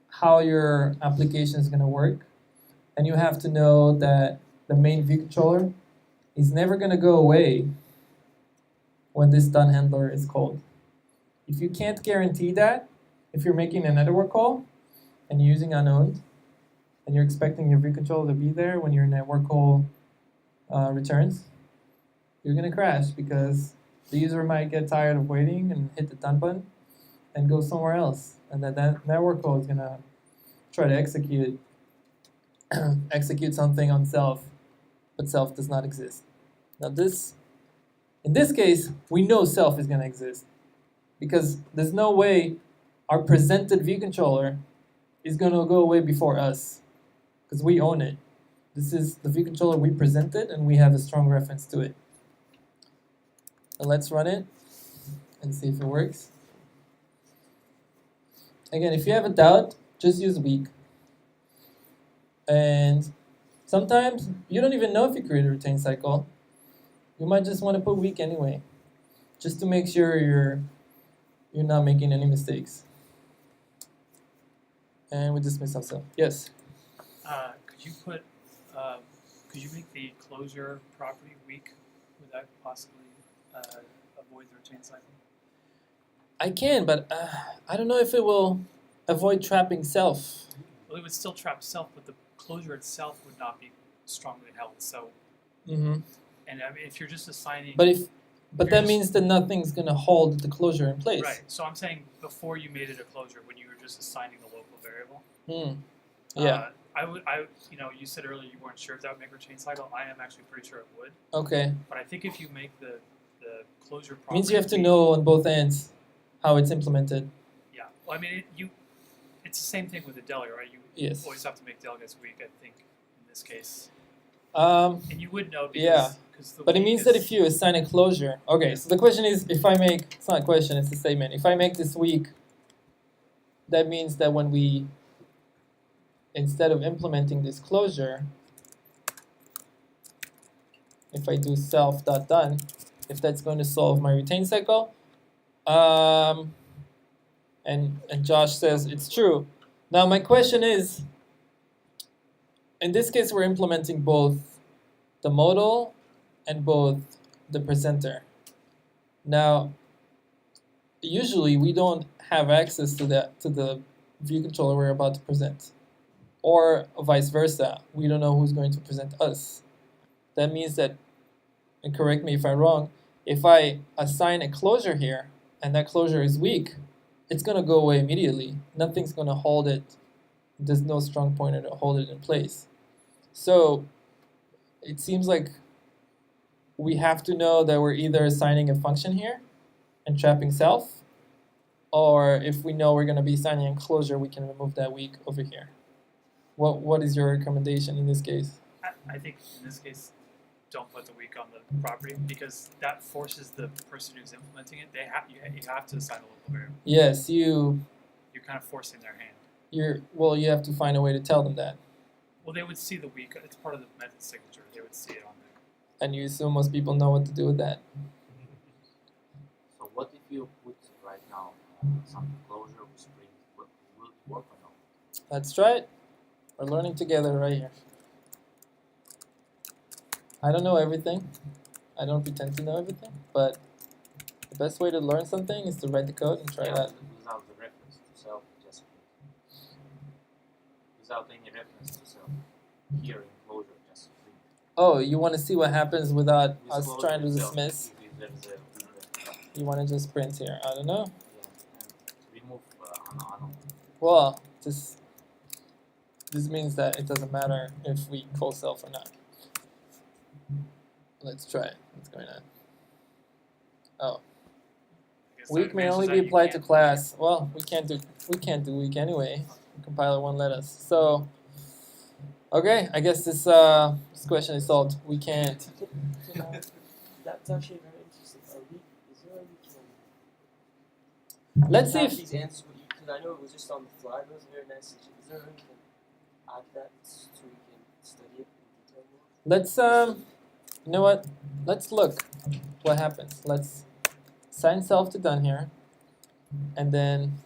how your application is going to work, and you have to know that the main view controller is never going to go away when this done handler is called. If you can't guarantee that, if you're making a network call and you're using unowned, and you're expecting your view controller to be there when your network call returns, you're going to crash because the user might get tired of waiting and hit the done button and go somewhere else. And that network call is going to try to execute something on self, but self does not exist. Now in this case, we know self is going to exist because there's no way our presented view controller is going to go away before us because we own it. This is the view controller we presented and we have a strong reference to it. Now let's run it and see if it works. Again, if you have a doubt, just use weak. And sometimes you don't even know if you create a retain cycle. You might just want to put weak anyway, just to make sure you're not making any mistakes. And we dismiss ourselves. Yes? Could you make the closure property weak? Would that possibly avoid the retain cycle? I can, but I don't know if it will avoid trapping self. Well, it would still trap self, but the closure itself would not be strongly held. So, Mm-hmm. and I mean, if you're just assigning, But You're that just- means that nothing's gonna hold the closure in place. right? So I'm saying before you made it a closure, when you were just assigning the local variable. Yeah. You said earlier you weren't sure if that would make a retain cycle. I am actually pretty sure it would. Okay. But I think if you make the closure property Means you have to weak- know on both ends how it's implemented. Yeah. Well, I mean, it's the same thing with the delegate, right? You Yes. always have to make delegates weak, I think, in this case. Um, And you would know because, Yeah. the but it weak means is, that if you assign a closure. Okay, so the question is, it's not a question, it's a statement. If I make this weak, that means that when we, instead of implementing this closure, if I do self.done, if that's going to solve my retain cycle, and Josh says it's true. Now my question is, in this case we're implementing both the modal and both the presenter. Now, usually we don't have access to the view controller we're about to present, or vice versa. We don't know who's going to present us. That means that and correct me if I'm wrong, if I assign a closure here and that closure is weak, it's going to go away immediately. Nothing's going to hold it. There's no strong pointer to hold it in place. So it seems like we have to know that we're either assigning a function here and trapping self, or if we know we're going to be assigning a closure, we can remove that weak over here. What is your recommendation in this case? I think in this case, don't put the weak on the property because that forces the person who's implementing it. You have to assign a local variable. Yes, you're kind of forcing their hand. You have to find a way to tell them that. Well, they would see the weak. It's part of the method signature. They would see it on there. And you assume most people know what to do with that. So what if you put right now some closure with Spring? Will it work or no? Let's try it. We're learning together right here. I don't know everything. I don't pretend to know everything, but the best way to learn something is to write the code and try it out. Without the reference to self, just without any reference to self. Here in closure, just print. Oh, you want to see what happens without With us closure trying to itself, dismiss? if there's a You want to just print here? I don't know. yeah, and remove unknown. Well, this means that it doesn't matter if we call self or not. Let's try it. What's going on? Oh, I guess weak that may means only that be you applied to can't- class. Well, we can't do weak anyway. The compiler won't let us. So, okay, I guess this question is solved. We can't. That's actually very interesting. Is there a way we can Let's see have if these answers with you? Because I know it was just on the fly, but it was very nice. Is there a way we can add that so we can study it in detail more? let's you know what? Let's look what happens. Let's assign self to done here, and then.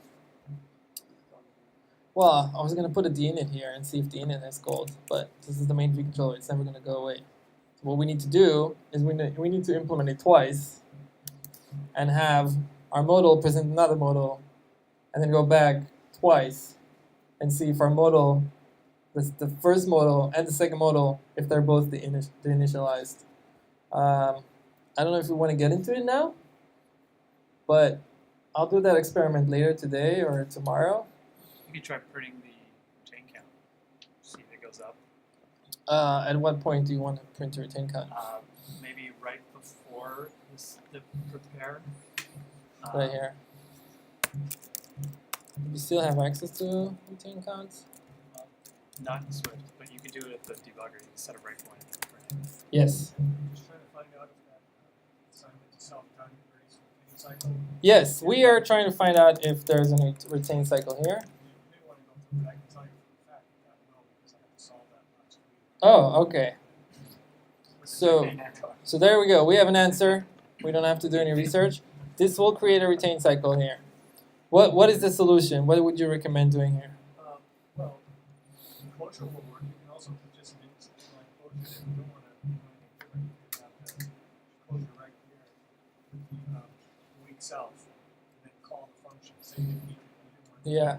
Well, I was gonna put a dinit here and see if the init has gold, but this is the main view controller. It's never gonna go away. So what we need to do is we need to implement it twice, and have our modal present another modal, and then go back twice, and see if our modal, the first modal and the second modal, if they're both the initialized. I don't know if we want to get into it now, but I'll do that experiment later today or tomorrow. You can try printing the retain count. See if it goes up. At what point do you want to print a retain count? Maybe right before the prepare. Right here. Do you still have access to retain counts? Not in Swift, but you can do it at the debugger. You can set a breakpoint. Yes. Just trying to find out if that assignment to self-done creates a retain cycle. Yes, we are trying to find out if there's a retain cycle here. You may want to go through it. I can tell you for a fact that I know because I had to solve that last week. Oh, okay. So there we go. We have an answer. We don't have to do any research. This will create a retain cycle here. What is the solution? What would you recommend doing here? Well, closure will work. You can also put just an instance like closure if you don't want to do anything different. You can have the closure right here with the weak self, and then call the function. Say you need to Yeah.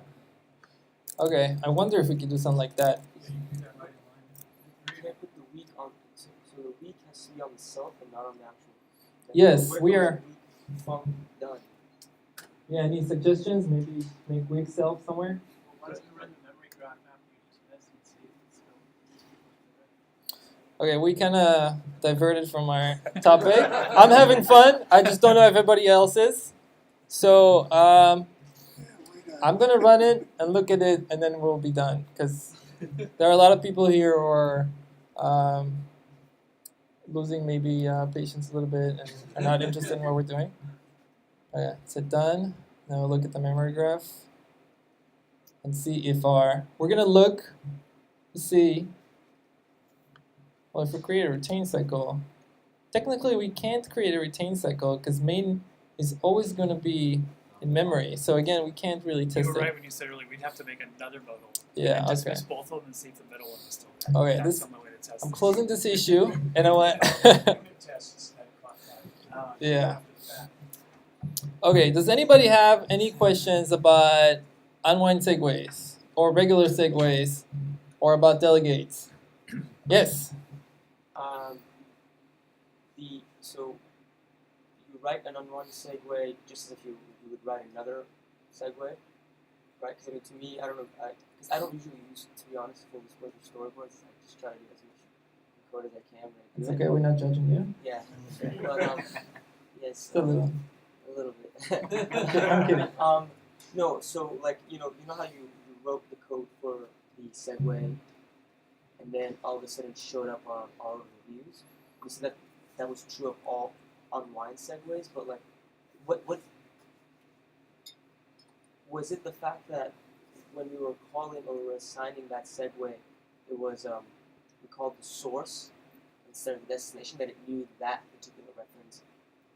Okay. I wonder if we could do something like that. Yeah, you can do that right in line. You can't put the weak on. So the weak has to be on the self and not on the actual. Yes, Where we goes are. the weak from done. Yeah. Any suggestions? Maybe make weak self somewhere. Why don't you run the memory graph after you dismiss and see if it's still. Okay, we kind of diverted from our topic. I'm having fun. I just don't know if everybody else is. So I'm going to run it and look at it, and then we'll be done. Because there are a lot of people here who are losing maybe patience a little bit and are not interested in what we're doing. Okay, so done. Now we'll look at the memory graph and see if we're going to look to see. Well, if we create a retain cycle, technically we can't create a retain cycle because main is always going to be in memory. So again, we can't really test You were it. right when you said earlier we'd have to make another modal. Yeah, And okay. dismiss both of them and see if the middle one is still there. Okay, That's this- the only way to test I'm it. closing this issue, and I want. Unit tests that clock that. Yeah. After the fact. Okay, does anybody have any questions about unwind segues or regular segues or about delegates? Yes. The So you write an unwind segue just as if you would write another segue, right? Because I mean, to me, I don't know, because I don't usually use, to be honest, full disclosure storyboards. I just try to do as much code as I can when I do It's it. okay, we're not judging you. Yeah, but yes, Just a little. a little bit. I'm kidding. No, so like you know how you wrote the code for the segue, and then all of a sudden it showed up on all of the views. You said that was true of all unwind segues, but like, what was it? The fact that when we were calling or we were assigning that segue, it was we called the source instead of the destination, that it knew that particular reference,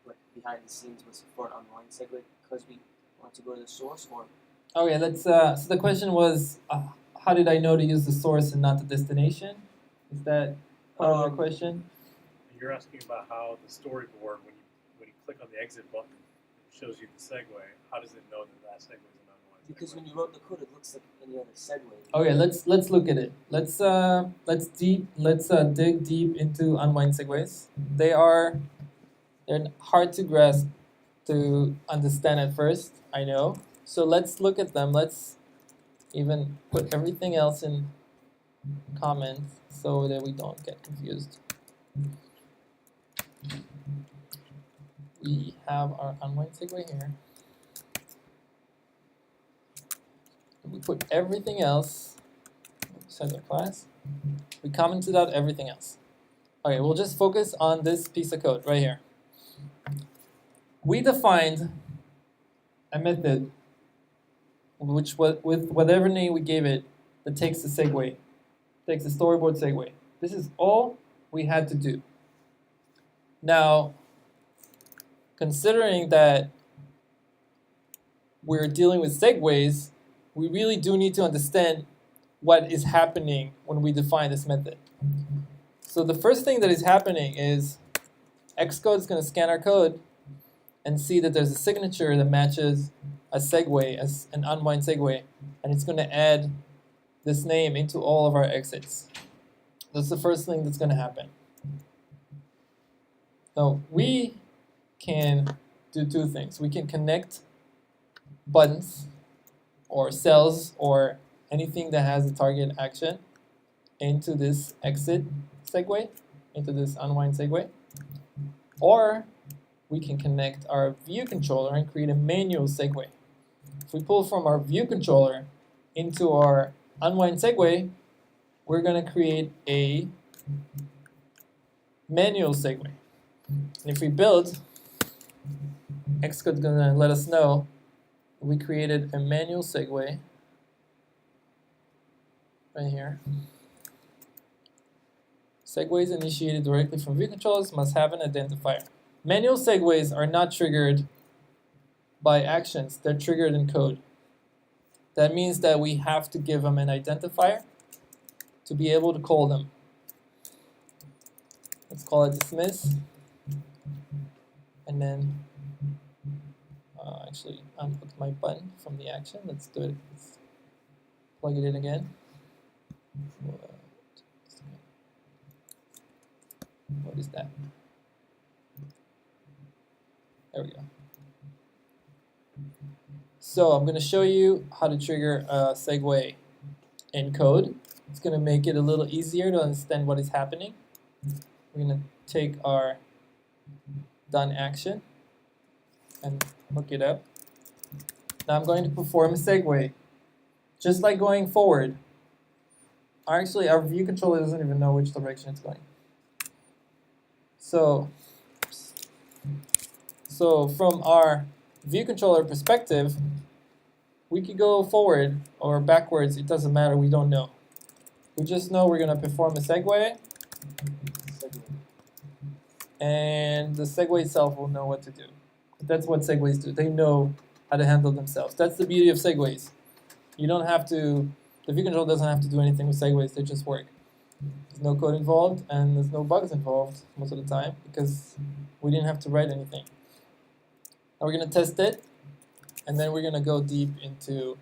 like behind the scenes, was for an unwind segue because we want to go to the source, or Okay, let's. So the question was, how did I know to use the source and not the destination? Is that part of your question? You're asking about how the storyboard, when you click on the exit button, it shows you the segue. How does it know that segue is an unwind because segue? when you wrote the code, it looks like any other segue. Okay, let's look at it. Let's dig deep into unwind segues. They're hard to grasp, to understand at first, I know. So let's look at them. Let's even put everything else in comments so that we don't get confused. We have our unwind segue here. We put everything else inside our class. We commented out everything else. Okay, we'll just focus on this piece of code right here. We defined a method which, with whatever name we gave it, that takes the segue, takes the storyboard segue. This is all we had to do. Now, considering that we're dealing with segues, we really do need to understand what is happening when we define this method. So the first thing that is happening is Xcode is going to scan our code and see that there's a signature that matches a segue, as an unwind segue, and it's going to add this name into all of our exits. That's the first thing that's going to happen. Now, we can do two things. We can connect buttons or cells or anything that has a target action into this exit segue, into this unwind segue. Or we can connect our view controller and create a manual segue. If we pull from our view controller into our unwind segue, we're going to create a manual segue. And if we build, Xcode's going to let us know we created a manual segue right here. Segues initiated directly from view controllers must have an identifier. Manual segues are not triggered by actions, they're triggered in code. That means that we have to give them an identifier to be able to call them. Let's call it dismiss. And then, actually, unhook my button from the action. Let's do it. Let's plug it in again. What is that? There we go. So I'm going to show you how to trigger a segue in code. It's going to make it a little easier to understand what is happening. We're going to take our done action and hook it up. Now I'm going to perform a segue. Just like going forward. Actually, our view controller doesn't even know which direction it's going. So from our view controller perspective, we could go forward or backwards, it doesn't matter, we don't know. We just know we're going to perform a segue, and the segue itself will know what to do. That's what segues do. They know how to handle themselves. That's the beauty of segues. You don't have to, the view controller doesn't have to do anything with segues, they just work. There's no code involved and there's no bugs involved most of the time because we didn't have to write anything. Now we're going to test it, and then we're going to go deep into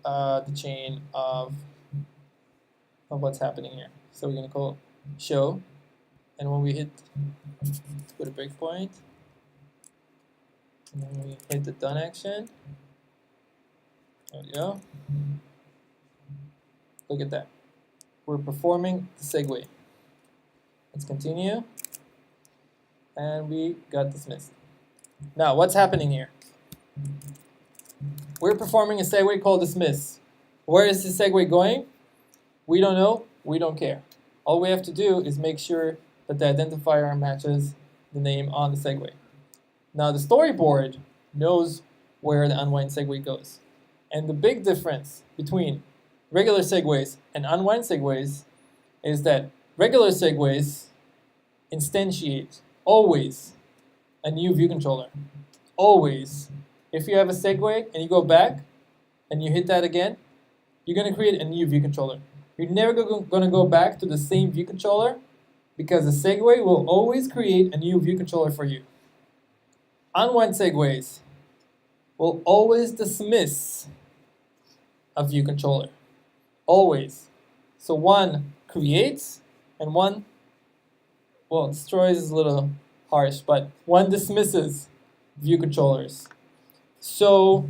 the chain of what's happening here. So we're going to call show and when we hit, let's put a breakpoint, and then we hit the done action. There we go. Look at that. We're performing the segue. Let's continue. And we got dismissed. Now, what's happening here? We're performing a segue called dismiss. Where is the segue going? We don't know. We don't care. All we have to do is make sure that the identifier matches the name on the segue. Now, the storyboard knows where the unwind segue goes. And the big difference between regular segues and unwind segues is that regular segues instantiate always a new view controller. Always. If you have a segue and you go back and you hit that again, you're going to create a new view controller. You're never going to go back to the same view controller because the segue will always create a new view controller for you. Unwind segues will always dismiss a view controller. Always. So one creates and one, well, destroys is a little harsh, but one dismisses view controllers. So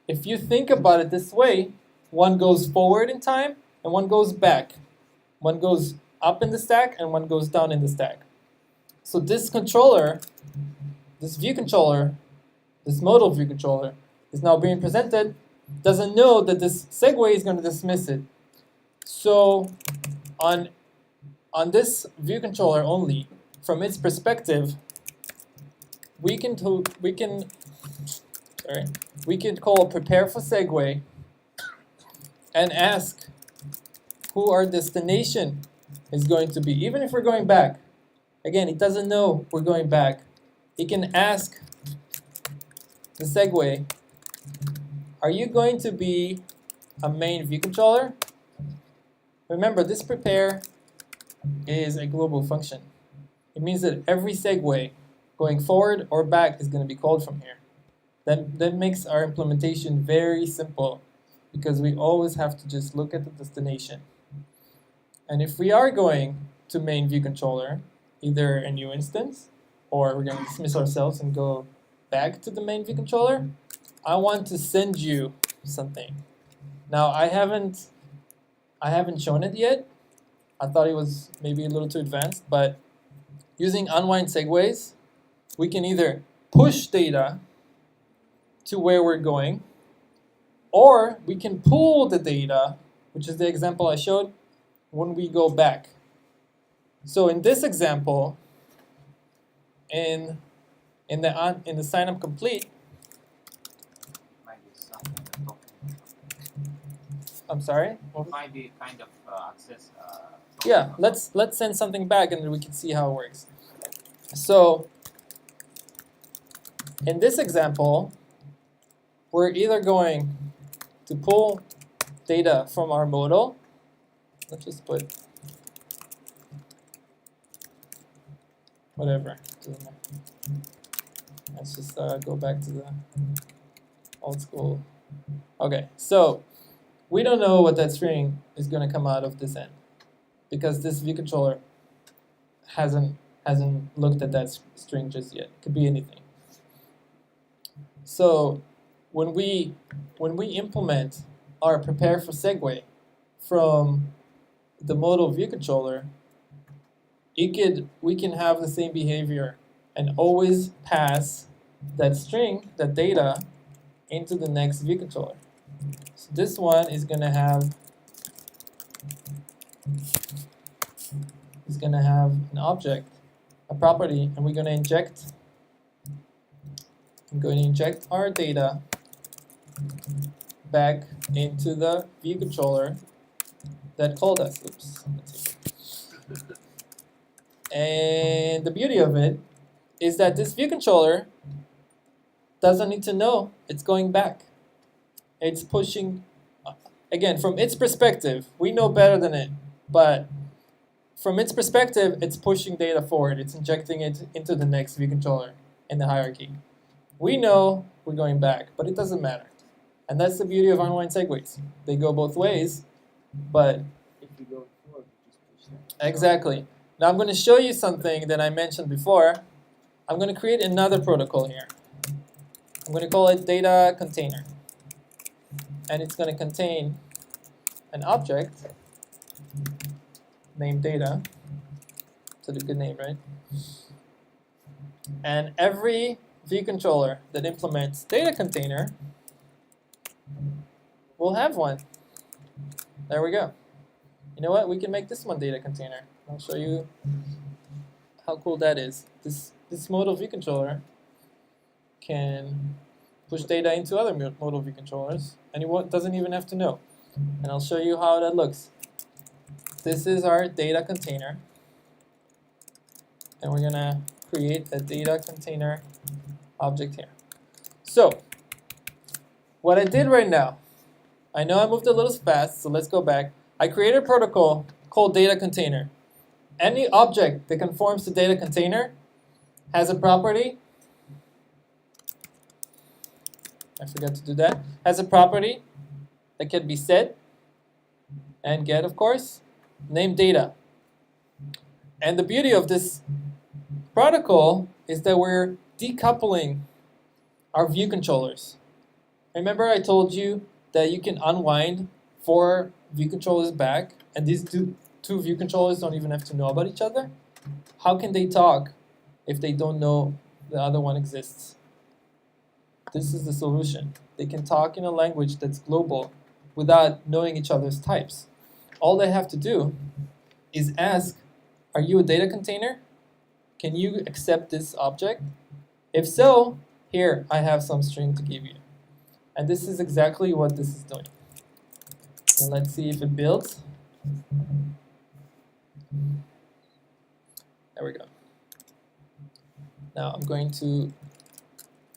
if you think about it this way, one goes forward in time and one goes back. One goes up in the stack and one goes down in the stack. So this controller, this view controller, this modal view controller is now being presented, doesn't know that this segue is going to dismiss it. So on this view controller only, from its perspective, we can call prepare for segue and ask who our destination is going to be, even if we're going back. Again, it doesn't know we're going back. It can ask the segue, are you going to be a main view controller? Remember, this prepare is a global function. It means that every segue going forward or back is going to be called from here. That makes our implementation very simple because we always have to just look at the destination. And if we are going to main view controller, either a new instance or we're going to dismiss ourselves and go back to the main view controller, I want to send you something. Now I haven't shown it yet. I thought it was maybe a little too advanced, but using unwind segues, we can either push data to where we're going, or we can pull the data, which is the example I showed, when we go back. So in this example, in the sign up complete, Might be something that talking. I'm sorry. Might be kind of access. Yeah, let's send something back and then we can see how it works. So in this example, we're either going to pull data from our modal. Let's just put whatever. Let's just go back to the old school. Okay, so we don't know what that string is going to come out of this end because this view controller hasn't looked at that string just yet. It could be anything. So when we implement our prepare for segue from the modal view controller, we can have the same behavior and always pass that string, that data, into the next view controller. So this one is going to have an object, a property, and we're going to inject. I'm going to inject our data back into the view controller that called us. Oops. And the beauty of it is that this view controller doesn't need to know it's going back. It's pushing, again, from its perspective, we know better than it, but from its perspective, it's pushing data forward. It's injecting it into the next view controller in the hierarchy. We know we're going back, but it doesn't matter. And that's the beauty of unwind segues. They go both ways, but If you go forward, you just push that. exactly. Now I'm going to show you something that I mentioned before. I'm going to create another protocol here. I'm going to call it data container. And it's going to contain an object named data. That's a good name, right? And every view controller that implements data container will have one. There we go. You know what? We can make this one data container. I'll show you how cool that is. This modal view controller can push data into other modal view controllers, and it doesn't even have to know. And I'll show you how that looks. This is our data container, and we're gonna create a data container object here. So, what I did right now, I know I moved a little fast, so let's go back. I created a protocol called data container. Any object that conforms to data container has a property. I forgot to do that. Has a property that can be set and get, of course, named data. And the beauty of this protocol is that we're decoupling our view controllers. Remember I told you that you can unwind 4 view controllers back, and these two view controllers don't even have to know about each other? How can they talk if they don't know the other one exists? This is the solution. They can talk in a language that's global without knowing each other's types. All they have to do is ask, are you a data container? Can you accept this object? If so, here, I have some string to give you. And this is exactly what this is doing. So let's see if it builds. There we go. Now I'm going to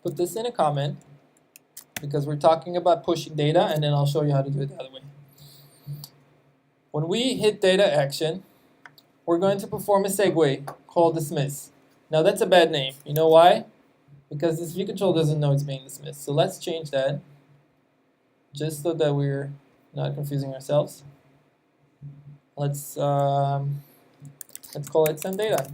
put this in a comment because we're talking about pushing data, and then I'll show you how to do it the other way. When we hit data action, we're going to perform a segue called dismiss. Now that's a bad name. You know why? Because this view control doesn't know it's being dismissed. So let's change that just so that we're not confusing ourselves. Let's call it send data.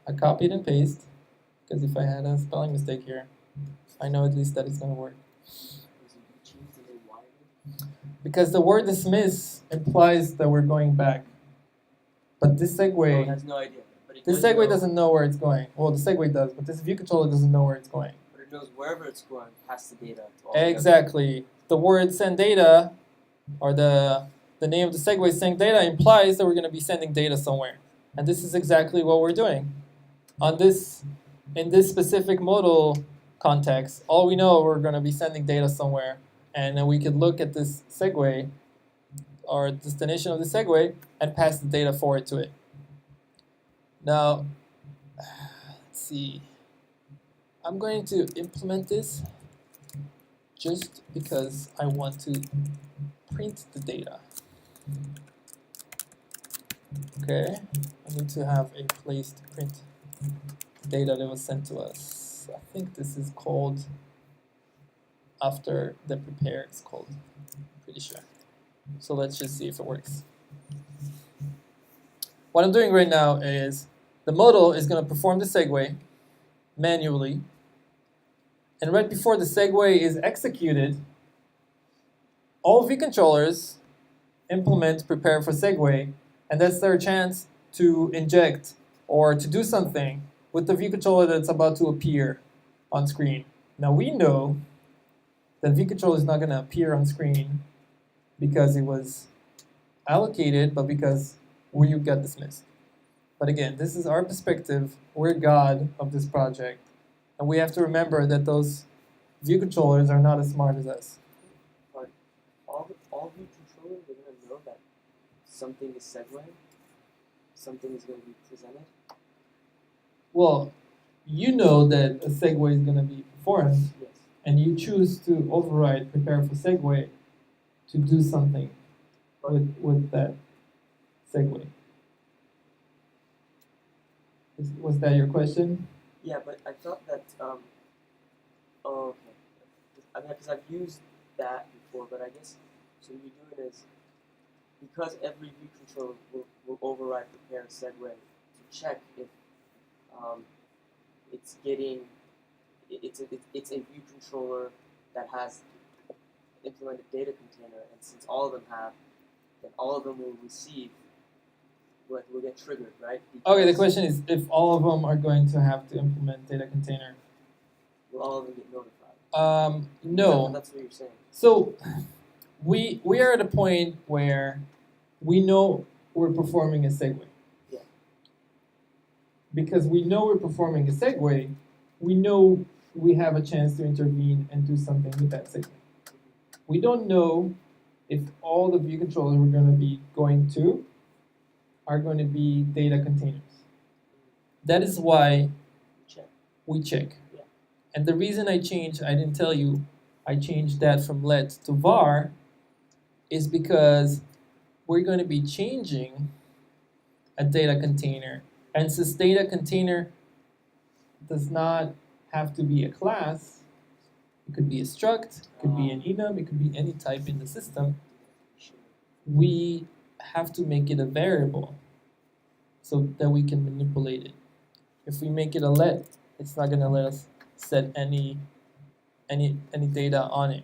I copied and pasted because if I had a spelling mistake here, I know at least that it's going to work. Because the word dismiss implies that we're going back. But this segue, it has no idea. But this segue doesn't know where it's going. Well, the segue does, but this view controller doesn't know where it's going. But it knows wherever it's going, pass the data to all Exactly. The word send data, or the name of the segue send data implies that we're going to be sending data somewhere. And this is exactly what we're doing. In this specific modal context, all we know we're going to be sending data somewhere. And then we could look at this segue, or destination of the segue, and pass the data forward to it. Now, let's see. I'm going to implement this just because I want to print the data. Okay, I need to have a place to print the data that was sent to us. I think this is called, after the prepare is called, pretty sure. So let's just see if it works. What I'm doing right now is the modal is going to perform the segue manually. And right before the segue is executed, all view controllers implement prepare for segue, and that's their chance to inject or to do something with the view controller that's about to appear on screen. Now we know that view controller is not going to appear on screen because it was allocated, but because we got dismissed. But again, this is our perspective. We're God of this project. And we have to remember that those view controllers are not as smart as us. But all view controllers are going to know that something is segueing, something is going to be presented. Well, you know that a segue is going to be performed, Yes. and you choose to override prepare for segue to do something with that segue. Was that your question? Yeah, but I thought that, oh, okay. I mean, because I've used that before. before, but I guess so. What you're doing is because every view controller will override prepare segue to check if it's getting it's a view controller that has implemented data container, and since all of them have, then all of them will receive. Will get triggered, right? Okay, the Because question is if all of them are going to have to implement data container. will all of them get notified? No. That's what you're saying. So we are at a point where we know we're performing a segue. Yeah. Because we know we're performing a segue, we know we have a chance to intervene and do something with that segue. We don't know if all the view controllers we're going to be going to are going to be data containers. That is why Check. we check. Yeah. And the reason I didn't tell you, I changed that from let to var is because we're going to be changing a data container. And since data container does not have to be a class, it could be a struct, it could be an enum, it could be any type in the system, Sure. we have to make it a variable so that we can manipulate it. If we make it a let, it's not going to let us set any data on it.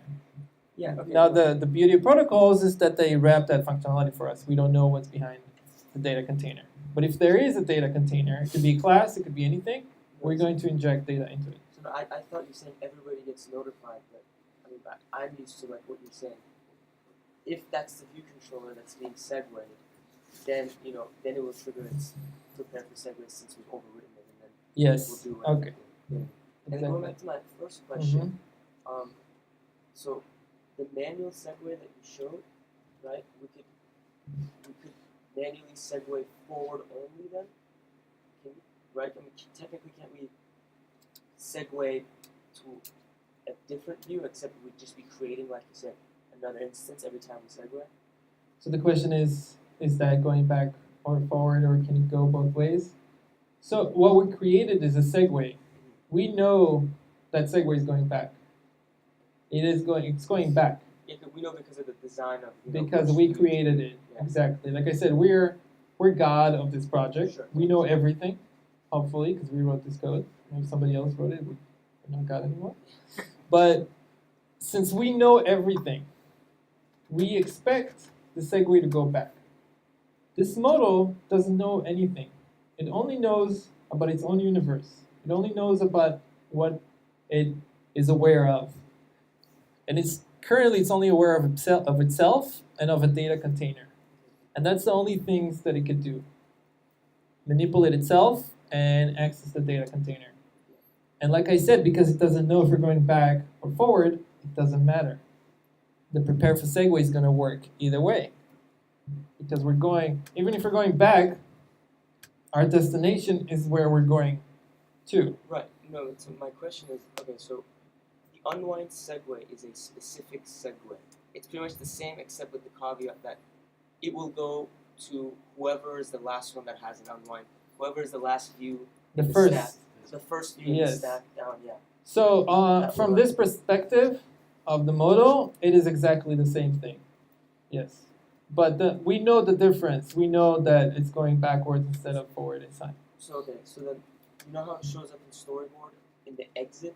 Yeah. Okay. Now the beauty of protocols is that they wrap that functionality for us. We don't know what's behind the data container. But if there is a data container, it could be a class, it could be anything, we're going to inject data into it. So I thought you were saying everybody gets notified, but I mean I'm used to like what you're saying. If that's the view controller that's being segued, then then it will trigger its prepare for segue since we've overwritten it, and then Yes. we'll do whatever. Okay. Yeah. And then Exactly. going back to my first question, so the manual segue that you showed, right? We could manually segue forward only then, right? I mean, technically, can't we segue to a different view, except we'd just be creating, like you said, another instance every time we segue? So the question is that going back or forward, or can it go both ways? So what we created is a segue. We know that segue is going back. It's going back Yeah, we know because of the design of because which we view- created it. Yeah. Exactly. Like I said, we're God of this project. Sure. We know everything, hopefully, because we wrote this code. If somebody else wrote it, we're not God anymore. But since we know everything, we expect the segue to go back. This model doesn't know anything. It only knows about its own universe. It only knows about what it is aware of. And it's only aware of itself and of a data container. And that's the only things that it could do. Manipulate itself and access the data container. And like I said, because it doesn't know if we're going back or forward, it doesn't matter. The prepare for segue is going to work either way. Because even if we're going back, our destination is where we're going to. Right. No. So my question is, okay. So the unwind segue is a specific segue. It's pretty much the same, except with the caveat that it will go to whoever is the last one that has an unwind. Whoever is the last view in the first. stack. The first view in the Yes. stack down. Yeah. So That from will this perspective of the model, it is exactly the same thing. Yes. But we know the difference. We know that it's going backwards instead of forward inside. So okay. So then, you know how it shows up in storyboard in the exit,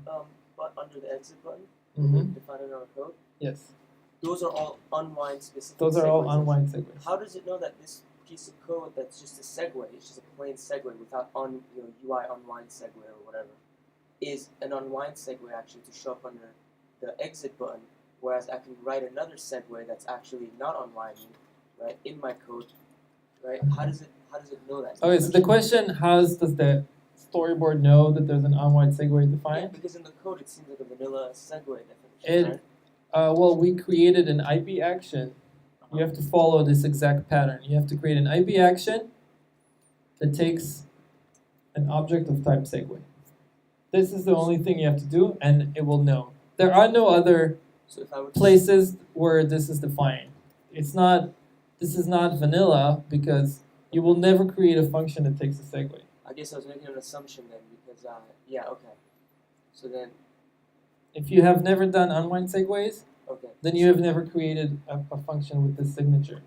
but under the exit button, Mm-hmm. defined in our code. Yes. Those are all unwind specific. Those are all segues. unwind segues. How does it know that this piece of code that's just a segue, it's just a plain segue without UI unwind segue or whatever, is an unwind segue actually to show up under the exit button, whereas I can write another segue that's actually not unwinding, right, in my code, right? How does it know that? Okay, so the question, how does the storyboard know that there's an unwind segue Yeah, defined? because in the code it seems like a vanilla segue definition, It- right? Well, we created an IP action. You have to follow this exact pattern. You have to create an IP action that takes an object of type segue. This is the only thing you have to do, and it will know. There are no other So if I were to places where this is defined. This is not vanilla because you will never create a function that takes a segue. I guess I was making an assumption then because yeah, okay. So then If you have never done unwind segues, Okay. then you have never created a function with this signature.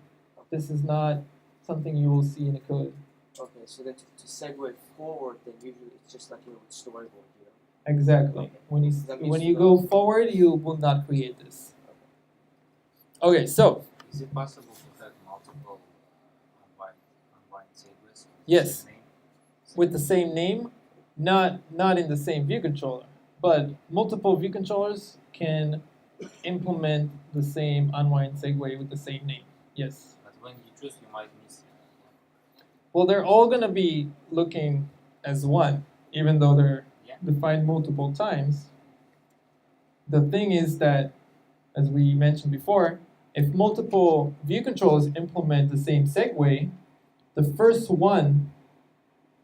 This is not something you will see in a code. Okay, so then to segue forward, then usually it's just like with storyboard, you know. Exactly. Okay. When you That when makes you go forward, you will not create this. Okay, so Is it possible to have multiple unwind segues with Yes. the same name? with the same name, not in the same view controller, but multiple view controllers can implement the same unwind segue with the same name. Yes. But when you choose, you might miss. Well, they're all gonna be looking as one, even though they're Yeah. defined multiple times. The thing is that, as we mentioned before, if multiple view controllers implement the same segue, the first one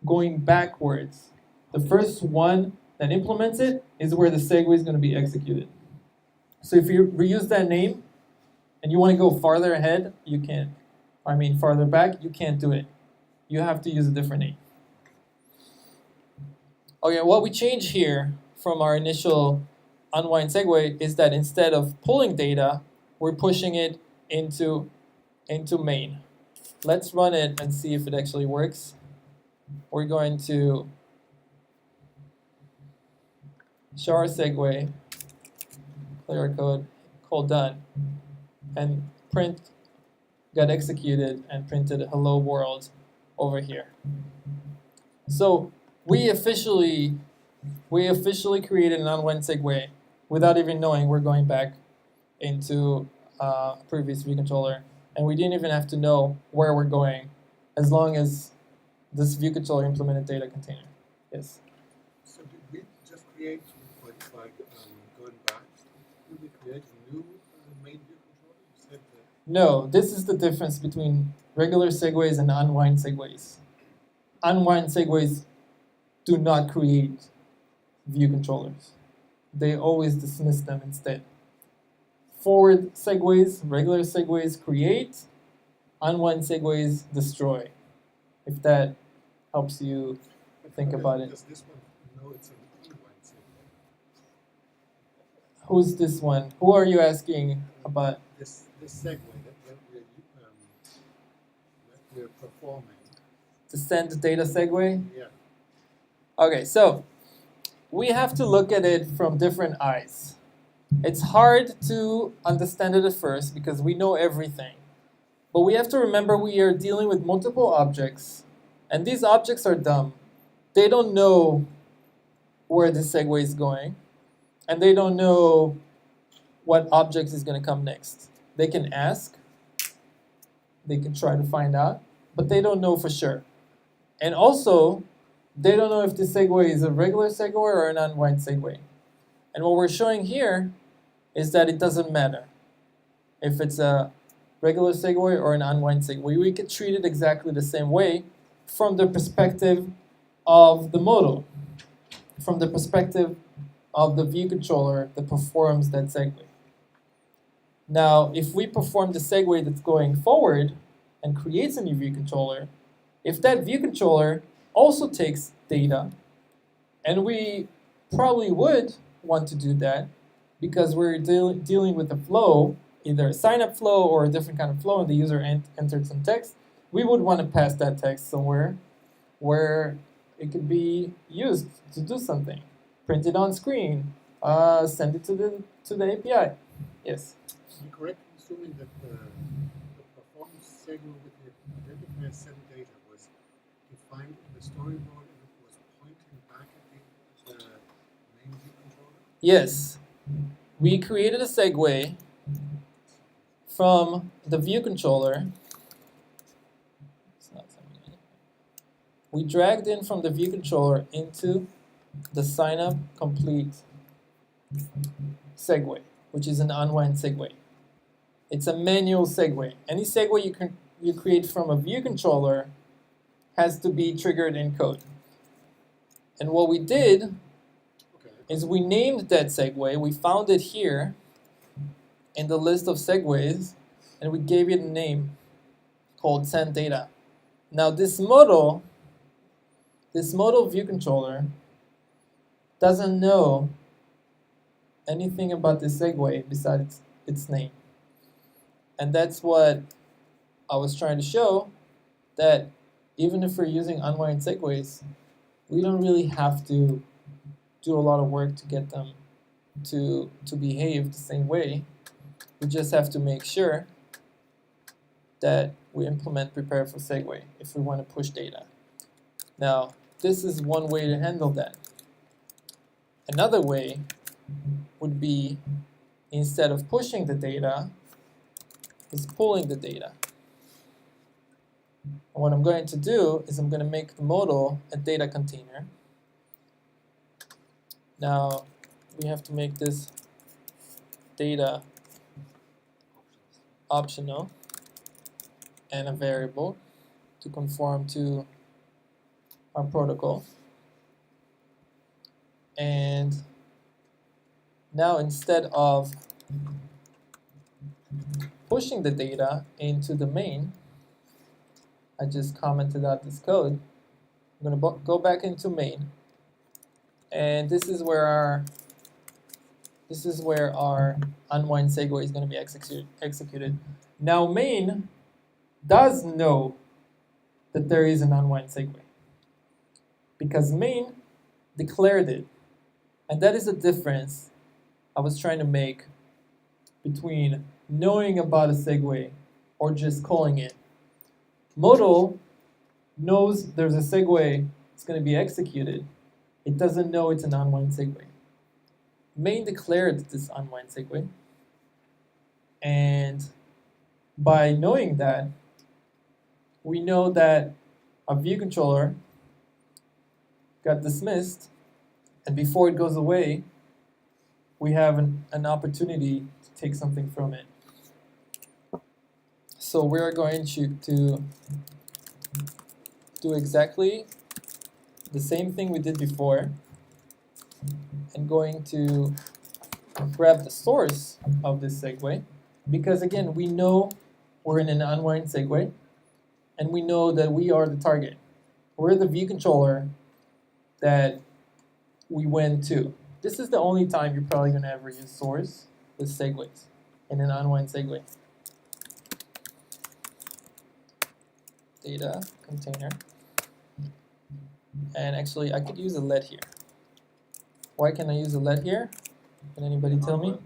going backwards, the first one that implements it is where the segue is going to be executed. So if you reuse that name and you want to go farther ahead, you can't. I mean, farther back, you can't do it. You have to use a different name. Okay, what we change here from our initial unwind segue is that instead of pulling data, we're pushing it into main. Let's run it and see if it actually works. We're going to show our segue, clear our code, call done, and print got executed and printed hello world over here. So we officially created an unwind segue without even knowing we're going back into a previous view controller, and we didn't even have to know where we're going, as long as this view controller implemented data container. Yes. So did we just create, by going back, did we create a new main view controller? You said that. No, this is the difference between regular segues and unwind segues. Unwind segues do not create view controllers. They always dismiss them instead. Forward segues, regular segues create, unwind segues destroy. If that helps you think about it. Does this one know it's an unwind segue? Who's this one? Who are you asking about? This segue that we're performing. The send data segue? Yeah. Okay, so we have to look at it from different eyes. It's hard to understand it at first because we know everything. But we have to remember we are dealing with multiple objects, and these objects are dumb. They don't know where the segue is going, and they don't know what object is going to come next. They can ask, they can try to find out, but they don't know for sure. And also, they don't know if the segue is a regular segue or an unwind segue. And what we're showing here is that it doesn't matter if it's a regular segue or an unwind segue. We can treat it exactly the same way from the perspective of the modal, from the perspective of the view controller that performs that segue. Now, if we perform the segue that's going forward and creates a new view controller, if that view controller also takes data, and we probably would want to do that because we're dealing with a flow, either a sign-up flow or a different kind of flow, and the user entered some text, we would want to pass that text somewhere where it could be used to do something. Print it on screen, send it to the API. Yes? Am I correct in assuming that the performance segue with the identifier send data was defined in the storyboard and it was pointing back at the main view controller? Yes. We created a segue from the view controller. It's not something like that. We dragged in from the view controller into the sign-up complete segue, which is an unwind segue. It's a manual segue. Any segue you create from a view controller has to be triggered in code. And what we did is we named that segue. We found it here in the list of segues, and we gave it a name called send data. Now this modal view controller doesn't know anything about this segue besides its name. And that's what I was trying to show, that even if we're using unwind segues, we don't really have to do a lot of work to get them to behave the same way. We just have to make sure that we implement prepare for segue if we want to push data. Now, this is one way to handle that. Another way would be, instead of pushing the data, is pulling the data. And what I'm going to do is I'm going to make the modal a data container. Now, we have to make this data optional and a variable to conform to our protocol. And now, instead of pushing the data into the main, I just commented out this code. I'm going to go back into main, and this is where our unwind segue is going to be executed. Now, main does know that there is an unwind segue because main declared it, and that is the difference I was trying to make between knowing about a segue or just calling it. Modal knows there's a segue that's going to be executed. It doesn't know it's an unwind segue. Main declared this unwind segue, and by knowing that, we know that our view controller got dismissed, and before it goes away, we have an opportunity to take something from it. So we're going to do exactly the same thing we did before, and going to grab the source of this segue, because again, we know we're in an unwind segue, and we know that we are the target. We're the view controller that we went to. This is the only time you're probably going to ever use source with segues in an unwind segue. Data container. And actually, I could use a let here. Why can I use a let here? Can anybody tell me?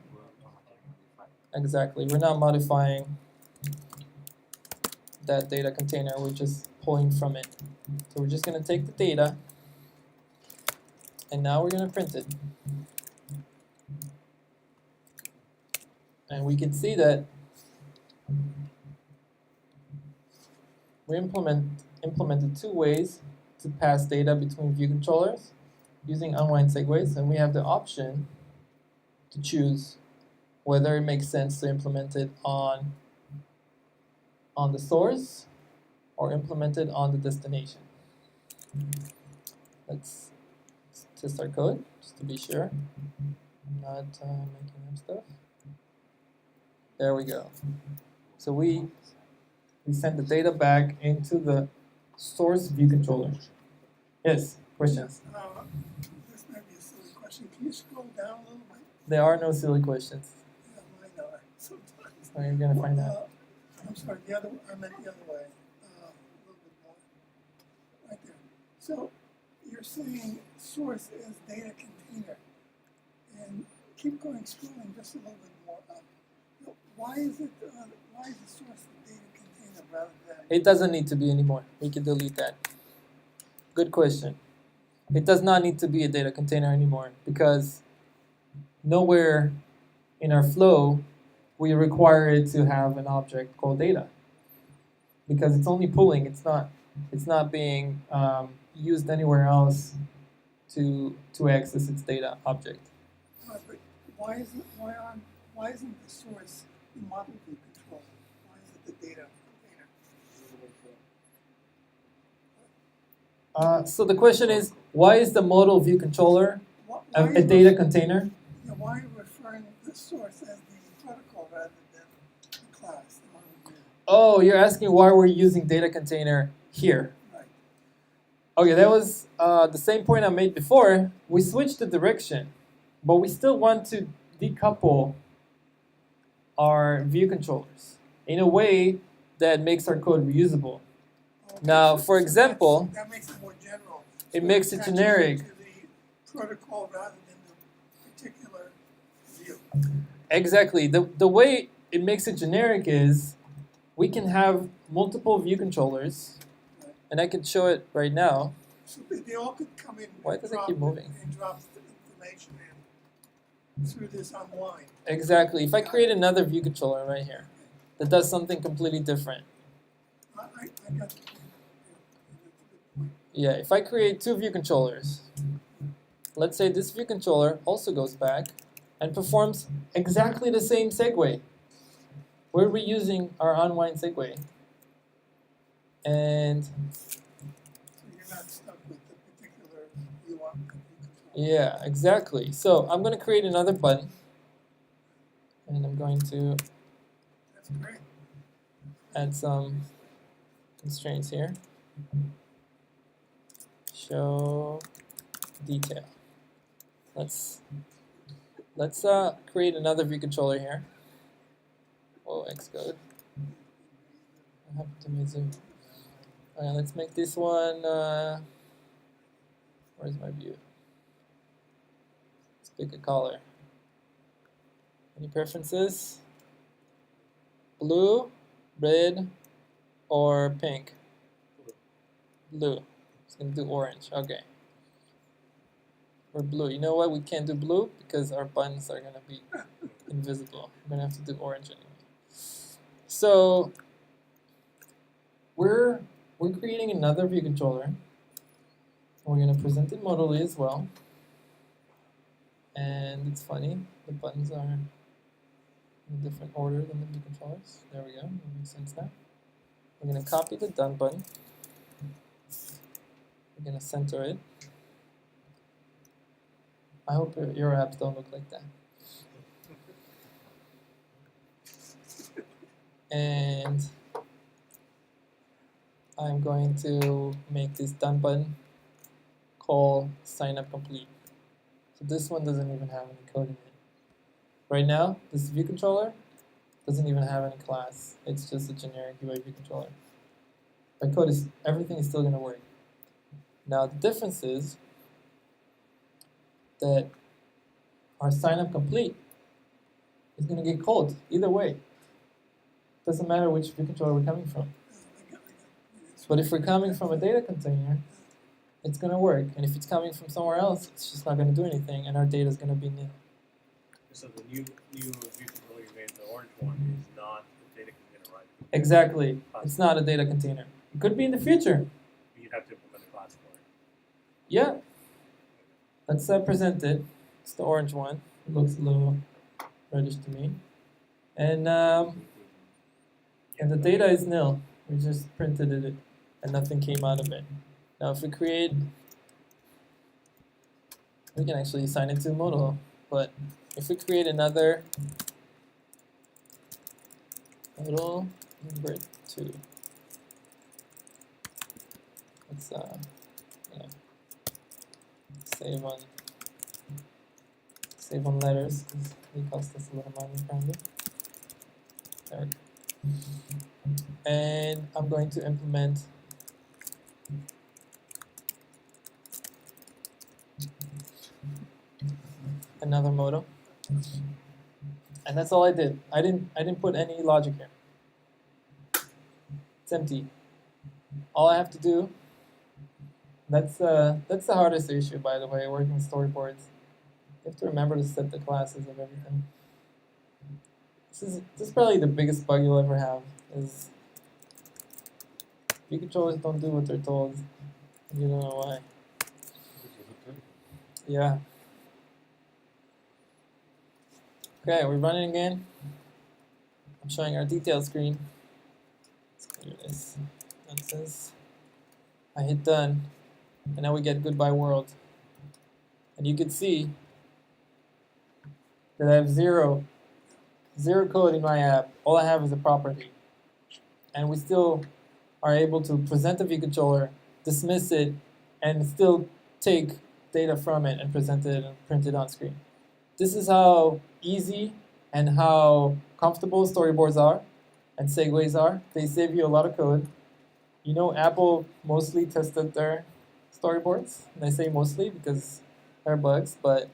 Exactly. We're not modifying that data container. We're just pulling from it. So we're just going to take the data, and now we're going to print it. And we can see that we implemented two ways to pass data between view controllers using unwind segues, and we have the option to choose whether it makes sense to implement it on the source or implement it on the destination. Let's test our code just to be sure I'm not making up stuff. There we go. So we send the data back into the source view controller. Yes, questions? This might be a silly question. Can you scroll down a little bit? There are no silly questions. Yeah, mine are sometimes. So you're going to find out. I'm sorry, I meant the other way. A little bit more. Right there. So you're saying source is data container. And keep going, scrolling just a little bit more up. Why is the source the data container rather than? It doesn't need to be anymore. We can delete that. Good question. It does not need to be a data container anymore because nowhere in our flow we require it to have an object called data, because it's only pulling. It's not being used anywhere else to access its data object. But why isn't the source the model view control? Why is it the data container? So the question is, why is the modal view controller a data container? Why are you referring to the source as the protocol rather than the class, the model view? Oh, you're asking why we're using data container here. Right. Okay, that was the same point I made before. We switched the direction, but we still want to decouple our view controllers in a way that makes our code reusable. Okay, Now, so- for so example, that makes it more general. it So makes it attaches generic. To the protocol rather than the particular view. Exactly. The way it makes it generic is we can have multiple view controllers, and I can show it right now. So they all could come in. Why and does it drop keep moving? And drop the information in through this unwind. Exactly. If I create another view controller right here that does something completely different. I got the point. Yeah, that's a good point. Yeah, if I create two view controllers, let's say this view controller also goes back and performs exactly the same segue. We're reusing our unwind segue. And So you're not stuck with the particular view on the view control. yeah, exactly. So I'm going to create another button. And I'm going to That's great. add some constraints here. Show detail. Let's create another view controller here. Whoa, Xcode. What happened to my zoom? Okay, let's make this one. Where's my view? Let's pick a color. Any preferences? Blue, red, or pink? Blue. It's gonna do orange. Okay. Or blue. You know what? We can't do blue because our buttons are gonna be invisible. We're gonna have to do orange anyway. So we're creating another view controller. We're gonna present it modally as well. And it's funny, the buttons are in a different order than the view controllers. There we go. That makes sense now. We're gonna copy the done button. We're gonna center it. I hope your apps don't look like that. And I'm going to make this done button call sign up complete. So this one doesn't even have any code in it. Right now, this view controller doesn't even have any class. It's just a generic UI view controller. My code is, everything is still gonna work. Now the difference is that our sign up complete is gonna get called either way. Doesn't matter which view controller we're coming from. But if we're coming from a data container, it's gonna work. And if it's coming from somewhere else, it's just not gonna do anything, and our data is gonna be nil. So the new view controller you made, the orange one, is not a data container, right? Exactly. It's not a data container. It could be in the future. You'd have to implement a class for it. Yeah. Let's present it. It's the orange one. It looks a little reddish to me. And the data is nil. We just printed it and nothing came out of it. Now if we create, we can actually assign it to modal, but if we create another modal number 2, let's save on letters because they cost us a little money apparently. There we go. And I'm going to implement another modal. And that's all I did. I didn't put any logic here. It's empty. All I have to do, that's the hardest issue, by the way, working with storyboards. You have to remember to set the classes of everything. This is probably the biggest bug you'll ever have, is view controllers don't do what they're told. You don't know why. Yeah. Okay, we're running again. I'm showing our detail screen. Let's clear this nonsense. I hit done, and now we get goodbye world. And you can see that I have zero code in my app. All I have is a property. And we still are able to present the view controller, dismiss it, and still take data from it and present it and print it on screen. This is how easy and how comfortable storyboards are and segues are. They save you a lot of code. You know, Apple mostly tested their storyboards, and I say mostly because there are bugs, but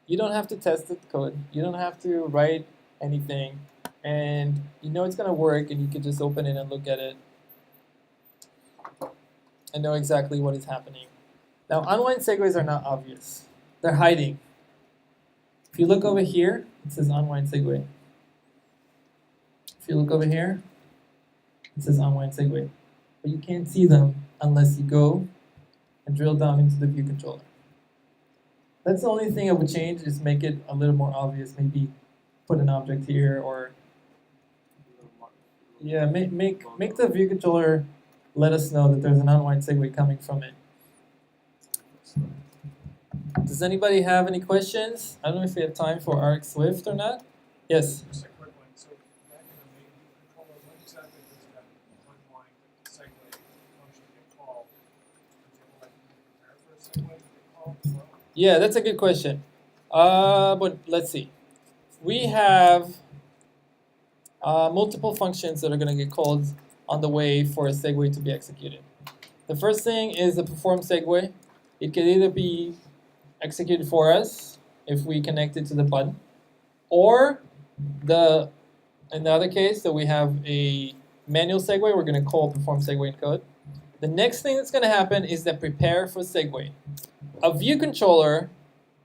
you don't have to test the code. You don't have to write anything, and you know it's gonna work, and you can just open it and look at it and know exactly what is happening. Now, unwind segues are not obvious. They're hiding. If you look over here, it says unwind segue. If you look over here, it says unwind segue. But you can't see them unless you go and drill down into the view controller. That's the only thing I would change, is make it a little more obvious. Maybe put an object here, or yeah, make the view controller let us know that there's an unwind segue coming from it. Does anybody have any questions? I don't know if we have time for RxSwift or not. Yes? Just a quick one. So back in the main view controller, when exactly does that unwind segue function get called? For example, like prepare for a segue to get called as well? Yeah, that's a good question. But let's see. We have multiple functions that are going to get called on the way for a segue to be executed. The first thing is the perform segue. It can either be executed for us if we connect it to the button, or in the other case that we have a manual segue, we're going to call perform segue in code. The next thing that's going to happen is the prepare for segue. A view controller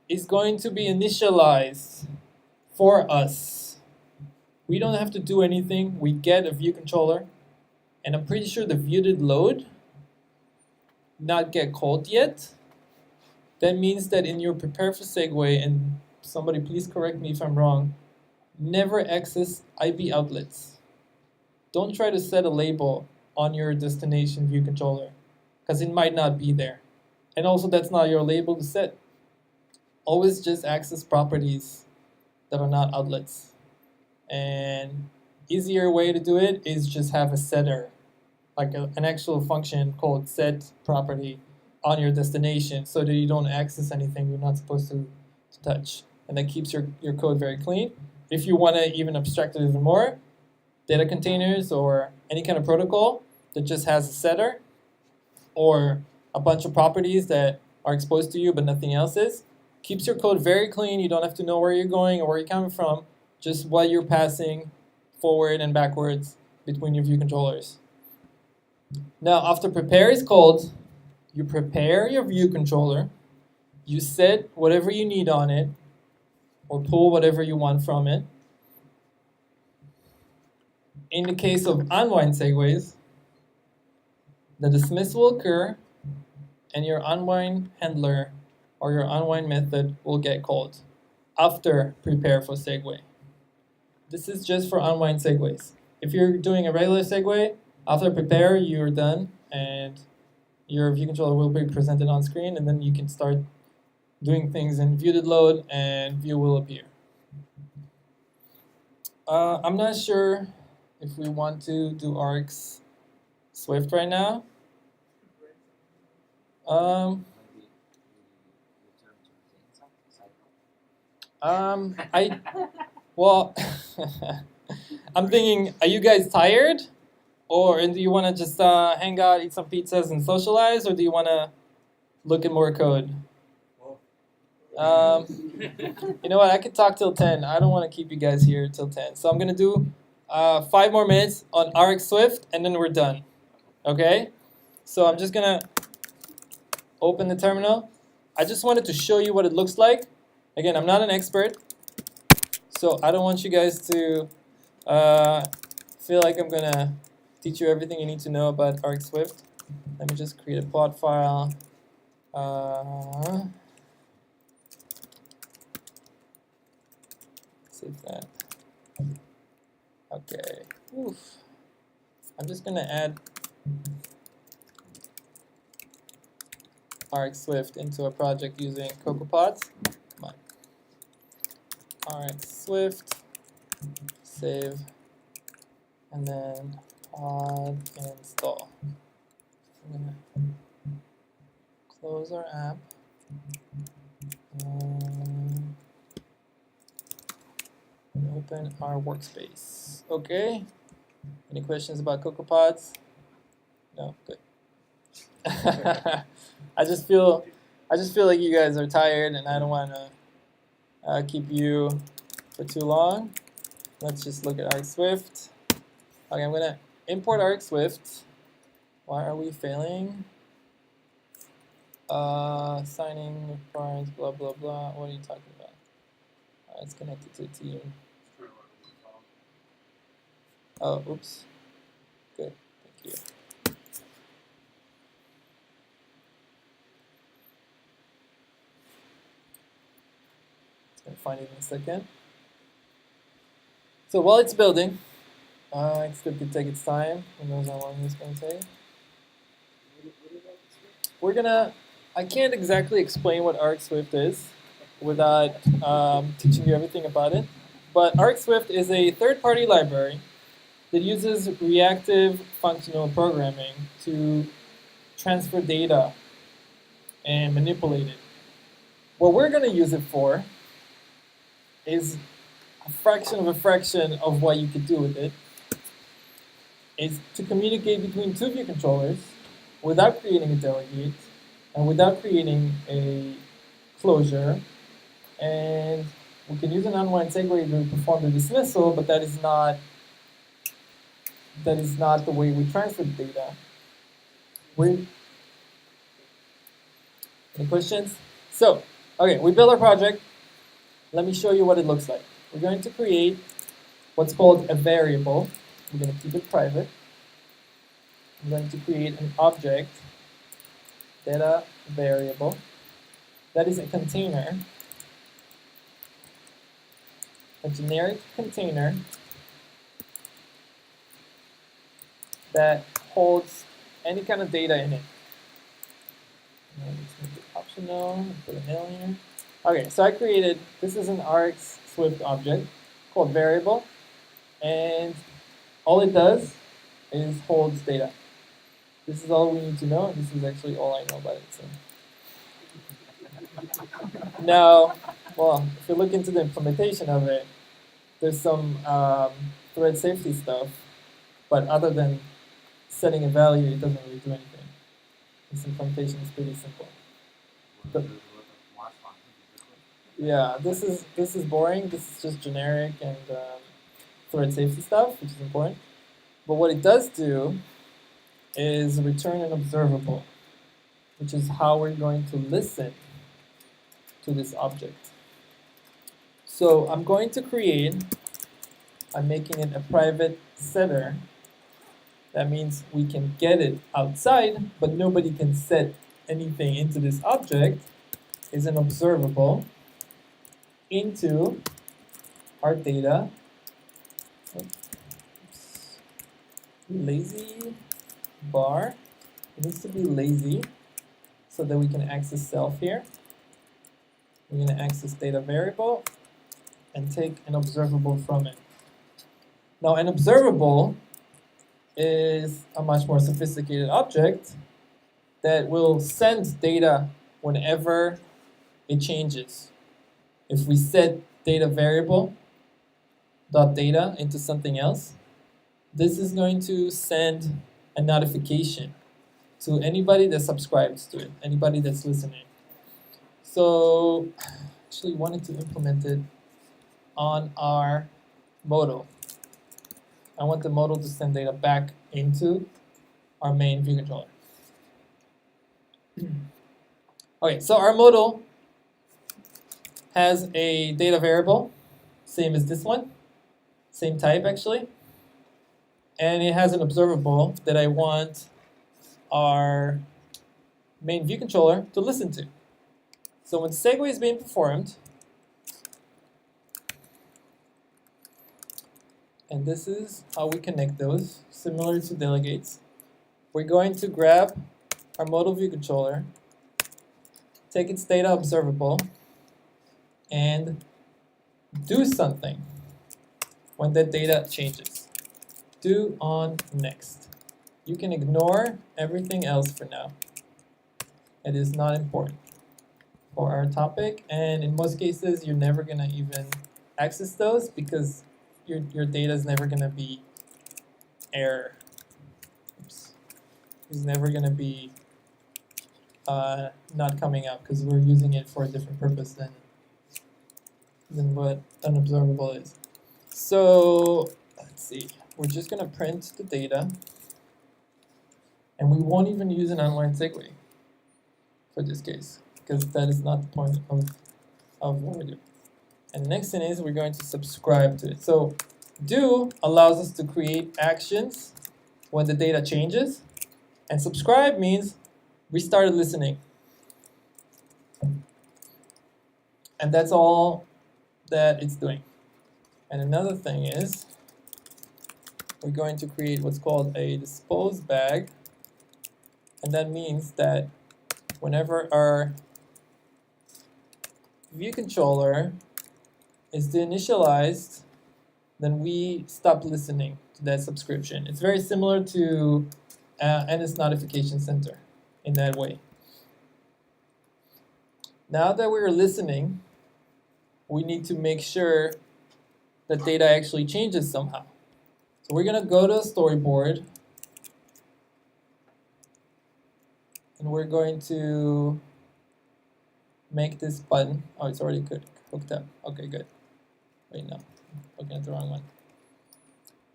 is going to be initialized for us. We don't have to do anything. We get a view controller, and I'm pretty sure the view did load not get called yet. That means that in your prepare for segue, and somebody please correct me if I'm wrong, never access IB outlets. Don't try to set a label on your destination view controller, because it might not be there. And also, that's not your label to set. Always just access properties that are not outlets. And easier way to do it is just have a setter, like an actual function called set property on your destination, so that you don't access anything you're not supposed to touch. And that keeps your code very clean. If you want to even abstract it even more, data containers or any kind of protocol that just has a setter or a bunch of properties that are exposed to you but nothing else is, keeps your code very clean. You don't have to know where you're going or where you're coming from, just what you're passing forward and backwards between your view controllers. Now, after prepare is called, you prepare your view controller, you set whatever you need on it, or pull whatever you want from it. In the case of unwind segues, the dismiss will occur, and your unwind handler or your unwind method will get called after prepare for segue. This is just for unwind segues. If you're doing a regular segue, after prepare, you're done, and your view controller will be presented on screen, and then you can start doing things in view did load, and view will appear. I'm not sure if we want to do RxSwift right now. Well, I'm thinking, are you guys tired? Or do you want to just hang out, eat some pizzas, and socialize? Or do you want to look at more code? You know what? I could talk till 10. I don't want to keep you guys here till 10. So I'm going to do 5 more minutes on RxSwift, and then we're done. Okay? So I'm just going to open the terminal. I just wanted to show you what it looks like. Again, I'm not an expert, so I don't want you guys to feel like I'm going to teach you everything you need to know about RxSwift. Let me just create a plot file. Save that. Okay. Oof. I'm just going to add RxSwift into a project using CocoaPods. Come on. RxSwift. Save. And then pod install. I'm going to close our app. And Open our workspace. Okay. Any questions about CocoaPods? No, good. I just feel like you guys are tired, and I don't want to keep you for too long. Let's just look at RxSwift. Okay, I'm gonna import RxSwift. Why are we failing? Signing requirements, blah blah blah. What are you talking about? It's connected to a team. Oh, oops. Good, thank you. It's gonna find it in a second. So while it's building, it's good to take its time. Who knows how long it's gonna take? I can't exactly explain what RxSwift is without teaching you everything about it. But RxSwift is a third-party library that uses reactive functional programming to transfer data and manipulate it. What we're going to use it for is a fraction of what you could do with it. Is to communicate between two view controllers without creating a delegate and without creating a closure. And we can use an unwind segue to perform the dismissal, but that is not the way we transfer the data. Any questions? So, okay, we build our project. Let me show you what it looks like. We're going to create what's called a variable. We're going to keep it private. I'm going to create an object, data variable. That is a container, a generic container that holds any kind of data in it. Let's make it optional, put a nil here. Okay, so I created, this is an RxSwift object called variable, and all it does is holds data. This is all we need to know, and this is actually all I know about it. So. Now, well, if you look into the implementation of it, there's some thread safety stuff, but other than setting a value, it doesn't really do anything. This implementation is pretty simple. But, yeah, this is boring. This is just generic and thread safety stuff, which is important. But what it does do is return an observable, which is how we're going to listen to this object. So I'm going to I'm making it a private setter. That means we can get it outside, but nobody can set anything into this object. Is an observable into our data. Oops. Lazy bar. It needs to be lazy so that we can access self here. We're going to access data variable and take an observable from it. Now, an observable is a much more sophisticated object that will send data whenever it changes. If we set data variable .data into something else, this is going to send a notification to anybody that subscribes to it, anybody that's listening. So, actually wanted to implement it on our modal. I want the modal to send data back into our main view controller. Okay, so our modal has a data variable, same as this one, same type actually, and it has an observable that I want our main view controller to listen to. So when segue is being performed, and this is how we connect those, similar to delegates, we're going to grab our modal view controller, take its data observable, and do something when that data changes. Do on next. You can ignore everything else for now. It is not important for our topic, and in most cases, you're never gonna even access those because your data is never gonna be error. Oops. It's never gonna be not coming up because we're using it for a different purpose than what an observable is. So let's see. We're just gonna print the data, and we won't even use an unwind segue for this case because that is not the point of what we do. And the next thing is we're going to subscribe to it. So do allows us to create actions when the data changes, and subscribe means we started listening. And that's all that it's doing. And another thing is we're going to create what's called a dispose bag, and that means that whenever our view controller is deinitialized, then we stop listening to that subscription. It's very similar to NS Notification Center in that way. Now that we're listening, we need to make sure that data actually changes somehow. So we're gonna go to a storyboard, and we're going to make this button. Oh, it's already hooked up. Okay, good. Wait, no, I'm looking at the wrong one.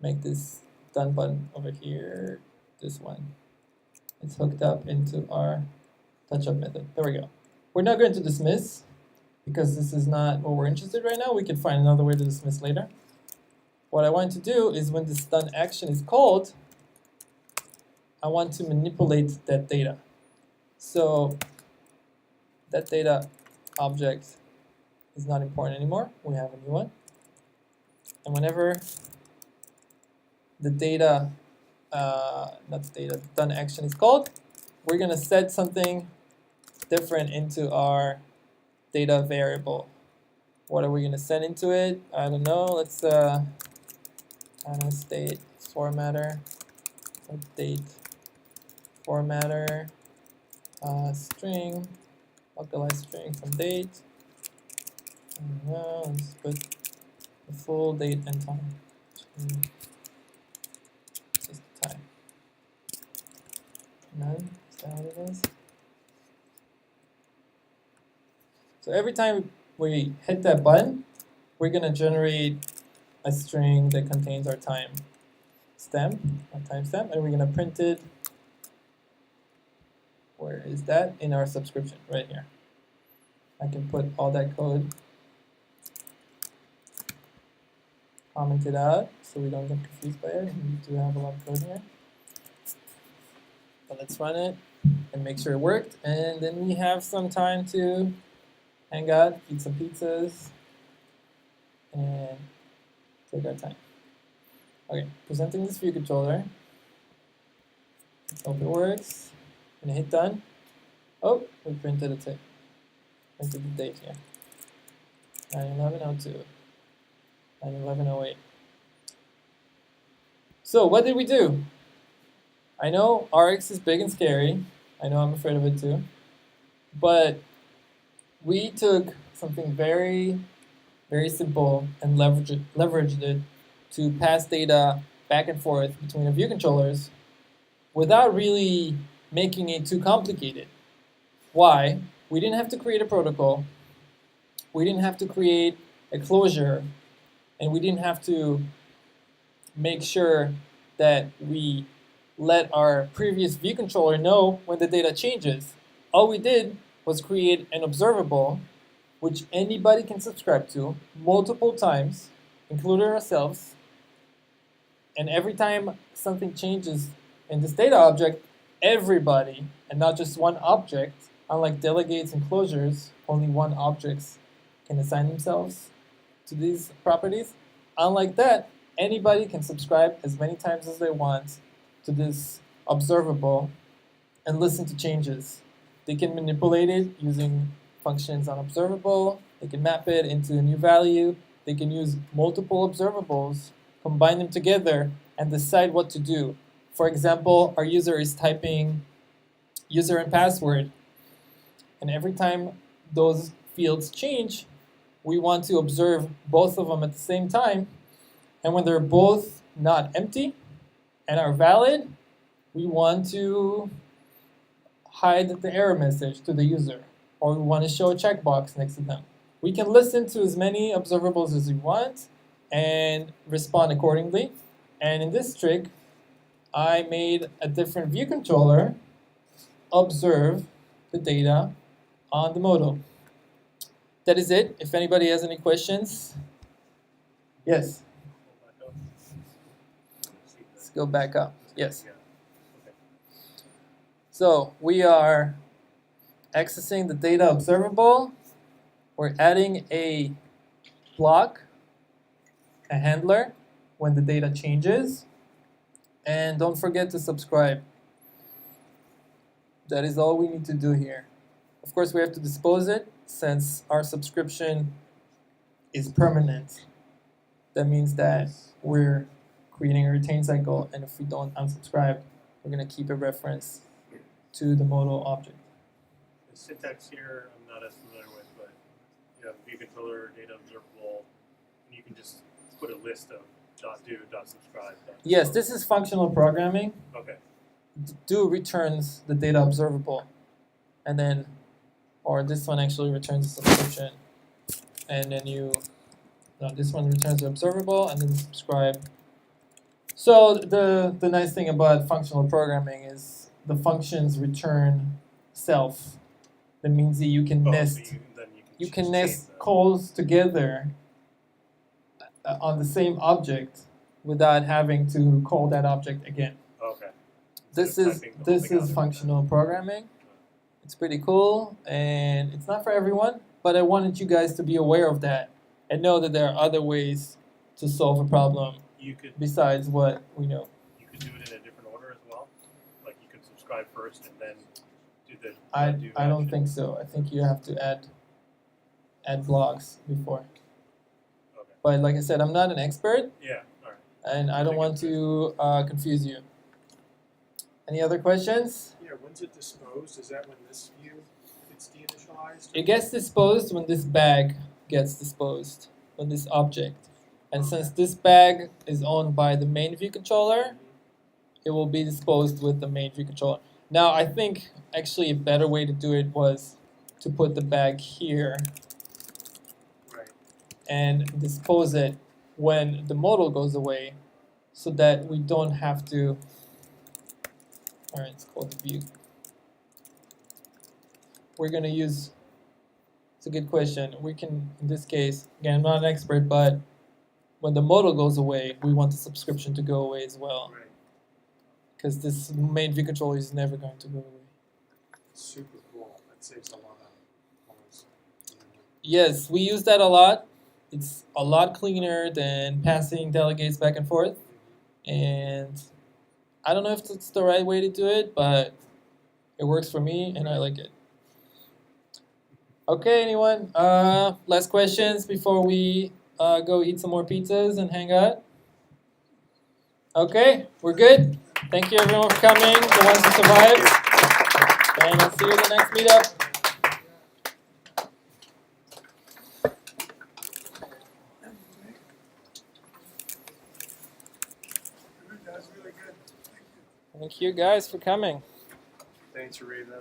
Make this done button over here, this one. It's hooked up into our touch-up method. There we go. We're not going to dismiss because this is not what we're interested in right now. We can find another way to dismiss later. What I want to do is when this done action is called, I want to manipulate that data. So that data object is not important anymore. We have a new one. And whenever the data, not the data, the done action is called, we're going to set something different into our data variable. What are we going to set into it? I don't know. Let's I don't know, state formatter, or date formatter, string, localized string from date. Let's put the full date and time. Just the time. None. Is that what it is? So every time we hit that button, we're going to generate a string that contains our time stamp, and we're going to print it. Where is that? In our subscription, right here. I can put all that code, comment it out so we don't get confused by it. We do have a lot of code here. But let's run it and make sure it worked. And then we have some time to hang out, eat some pizzas, and take our time. Okay, presenting this view controller. Let's hope it works. I'm gonna hit done. Oh, we printed a tick. Printed the date here. 9/11/02. 9/11/08. So what did we do? I know Rx is big and scary. I know I'm afraid of it too. But we took something very, very simple and leveraged it to pass data back and forth between the view controllers without really making it too complicated. Why? We didn't have to create a protocol. We didn't have to create a closure. And we didn't have to make sure that we let our previous view controller know when the data changes. All we did was create an observable which anybody can subscribe to multiple times, including ourselves. And every time something changes in this data object, everybody, and not just one object, unlike delegates and closures, only one objects can assign themselves to these properties. Unlike that, anybody can subscribe as many times as they want to this observable and listen to changes. They can manipulate it using functions on observable. They can map it into a new value. They can use multiple observables, combine them together, and decide what to do. For example, our user is typing user and password, and every time those fields change, we want to observe both of them at the same time. And when they're both not empty and are valid, we want to hide the error message to the user, or we want to show a checkbox next to them. We can listen to as many observables as we want and respond accordingly. And in this trick, I made a different view controller observe the data on the modal. That is it. If anybody has any questions. Yes, let's go back up. Yes. So we are accessing the data observable. We're adding a block, a handler, when the data changes. And don't forget to subscribe. That is all we need to do here. Of course, we have to dispose it since our subscription is permanent. That means that we're creating a retain cycle, and if we don't unsubscribe, we're going to keep a reference to the modal object. The syntax here I'm not as familiar with, but you have view controller, data observable, and you can just put a list of .do, .subscribe. Yes, this is functional programming. Okay. Do returns the data observable, and then, or this one actually returns the subscription, and then this one returns the observable, and then subscribe. So the nice thing about functional programming is the functions return self. That means that you can nest you can nest calls together on the same object without having to call that object again. Okay. This is functional programming. It's pretty cool, and it's not for everyone, but I wanted you guys to be aware of that and know that there are other ways to solve a problem besides what we know. You could do it in a different order as well? Like you could subscribe first and then do the I don't think so. I think you have to add blocks before. Okay. But like I said, I'm not an expert, Yeah, alright. and I don't want to confuse you. Any other questions? Yeah, when's it disposed? Is that when this view gets deinitialized? It gets disposed when this bag gets disposed, when this object. And since this bag is owned by the main view controller, it will be disposed with the main view controller. Now, I think actually a better way to do it was to put the bag here Right. and dispose it when the modal goes away, so that we don't have to. All right, it's called the view. We're gonna use. It's a good question. We can, in this case, again, I'm not an expert, but when the modal goes away, we want the subscription to go away as well, Right. because this main view controller is never going to go away. Super cool. That saves a lot of calls. Yes, we use that a lot. It's a lot cleaner than passing delegates back and forth. And I don't know if it's the right way to do it, but it works for me and I like it. Okay, anyone? Last questions before we go eat some more pizzas and hang out? Okay, we're good. Thank you everyone for coming, the ones who survived. And I'll see you in the next meetup. That was really good. Thank you. Thank you guys for coming. Thanks for reading that.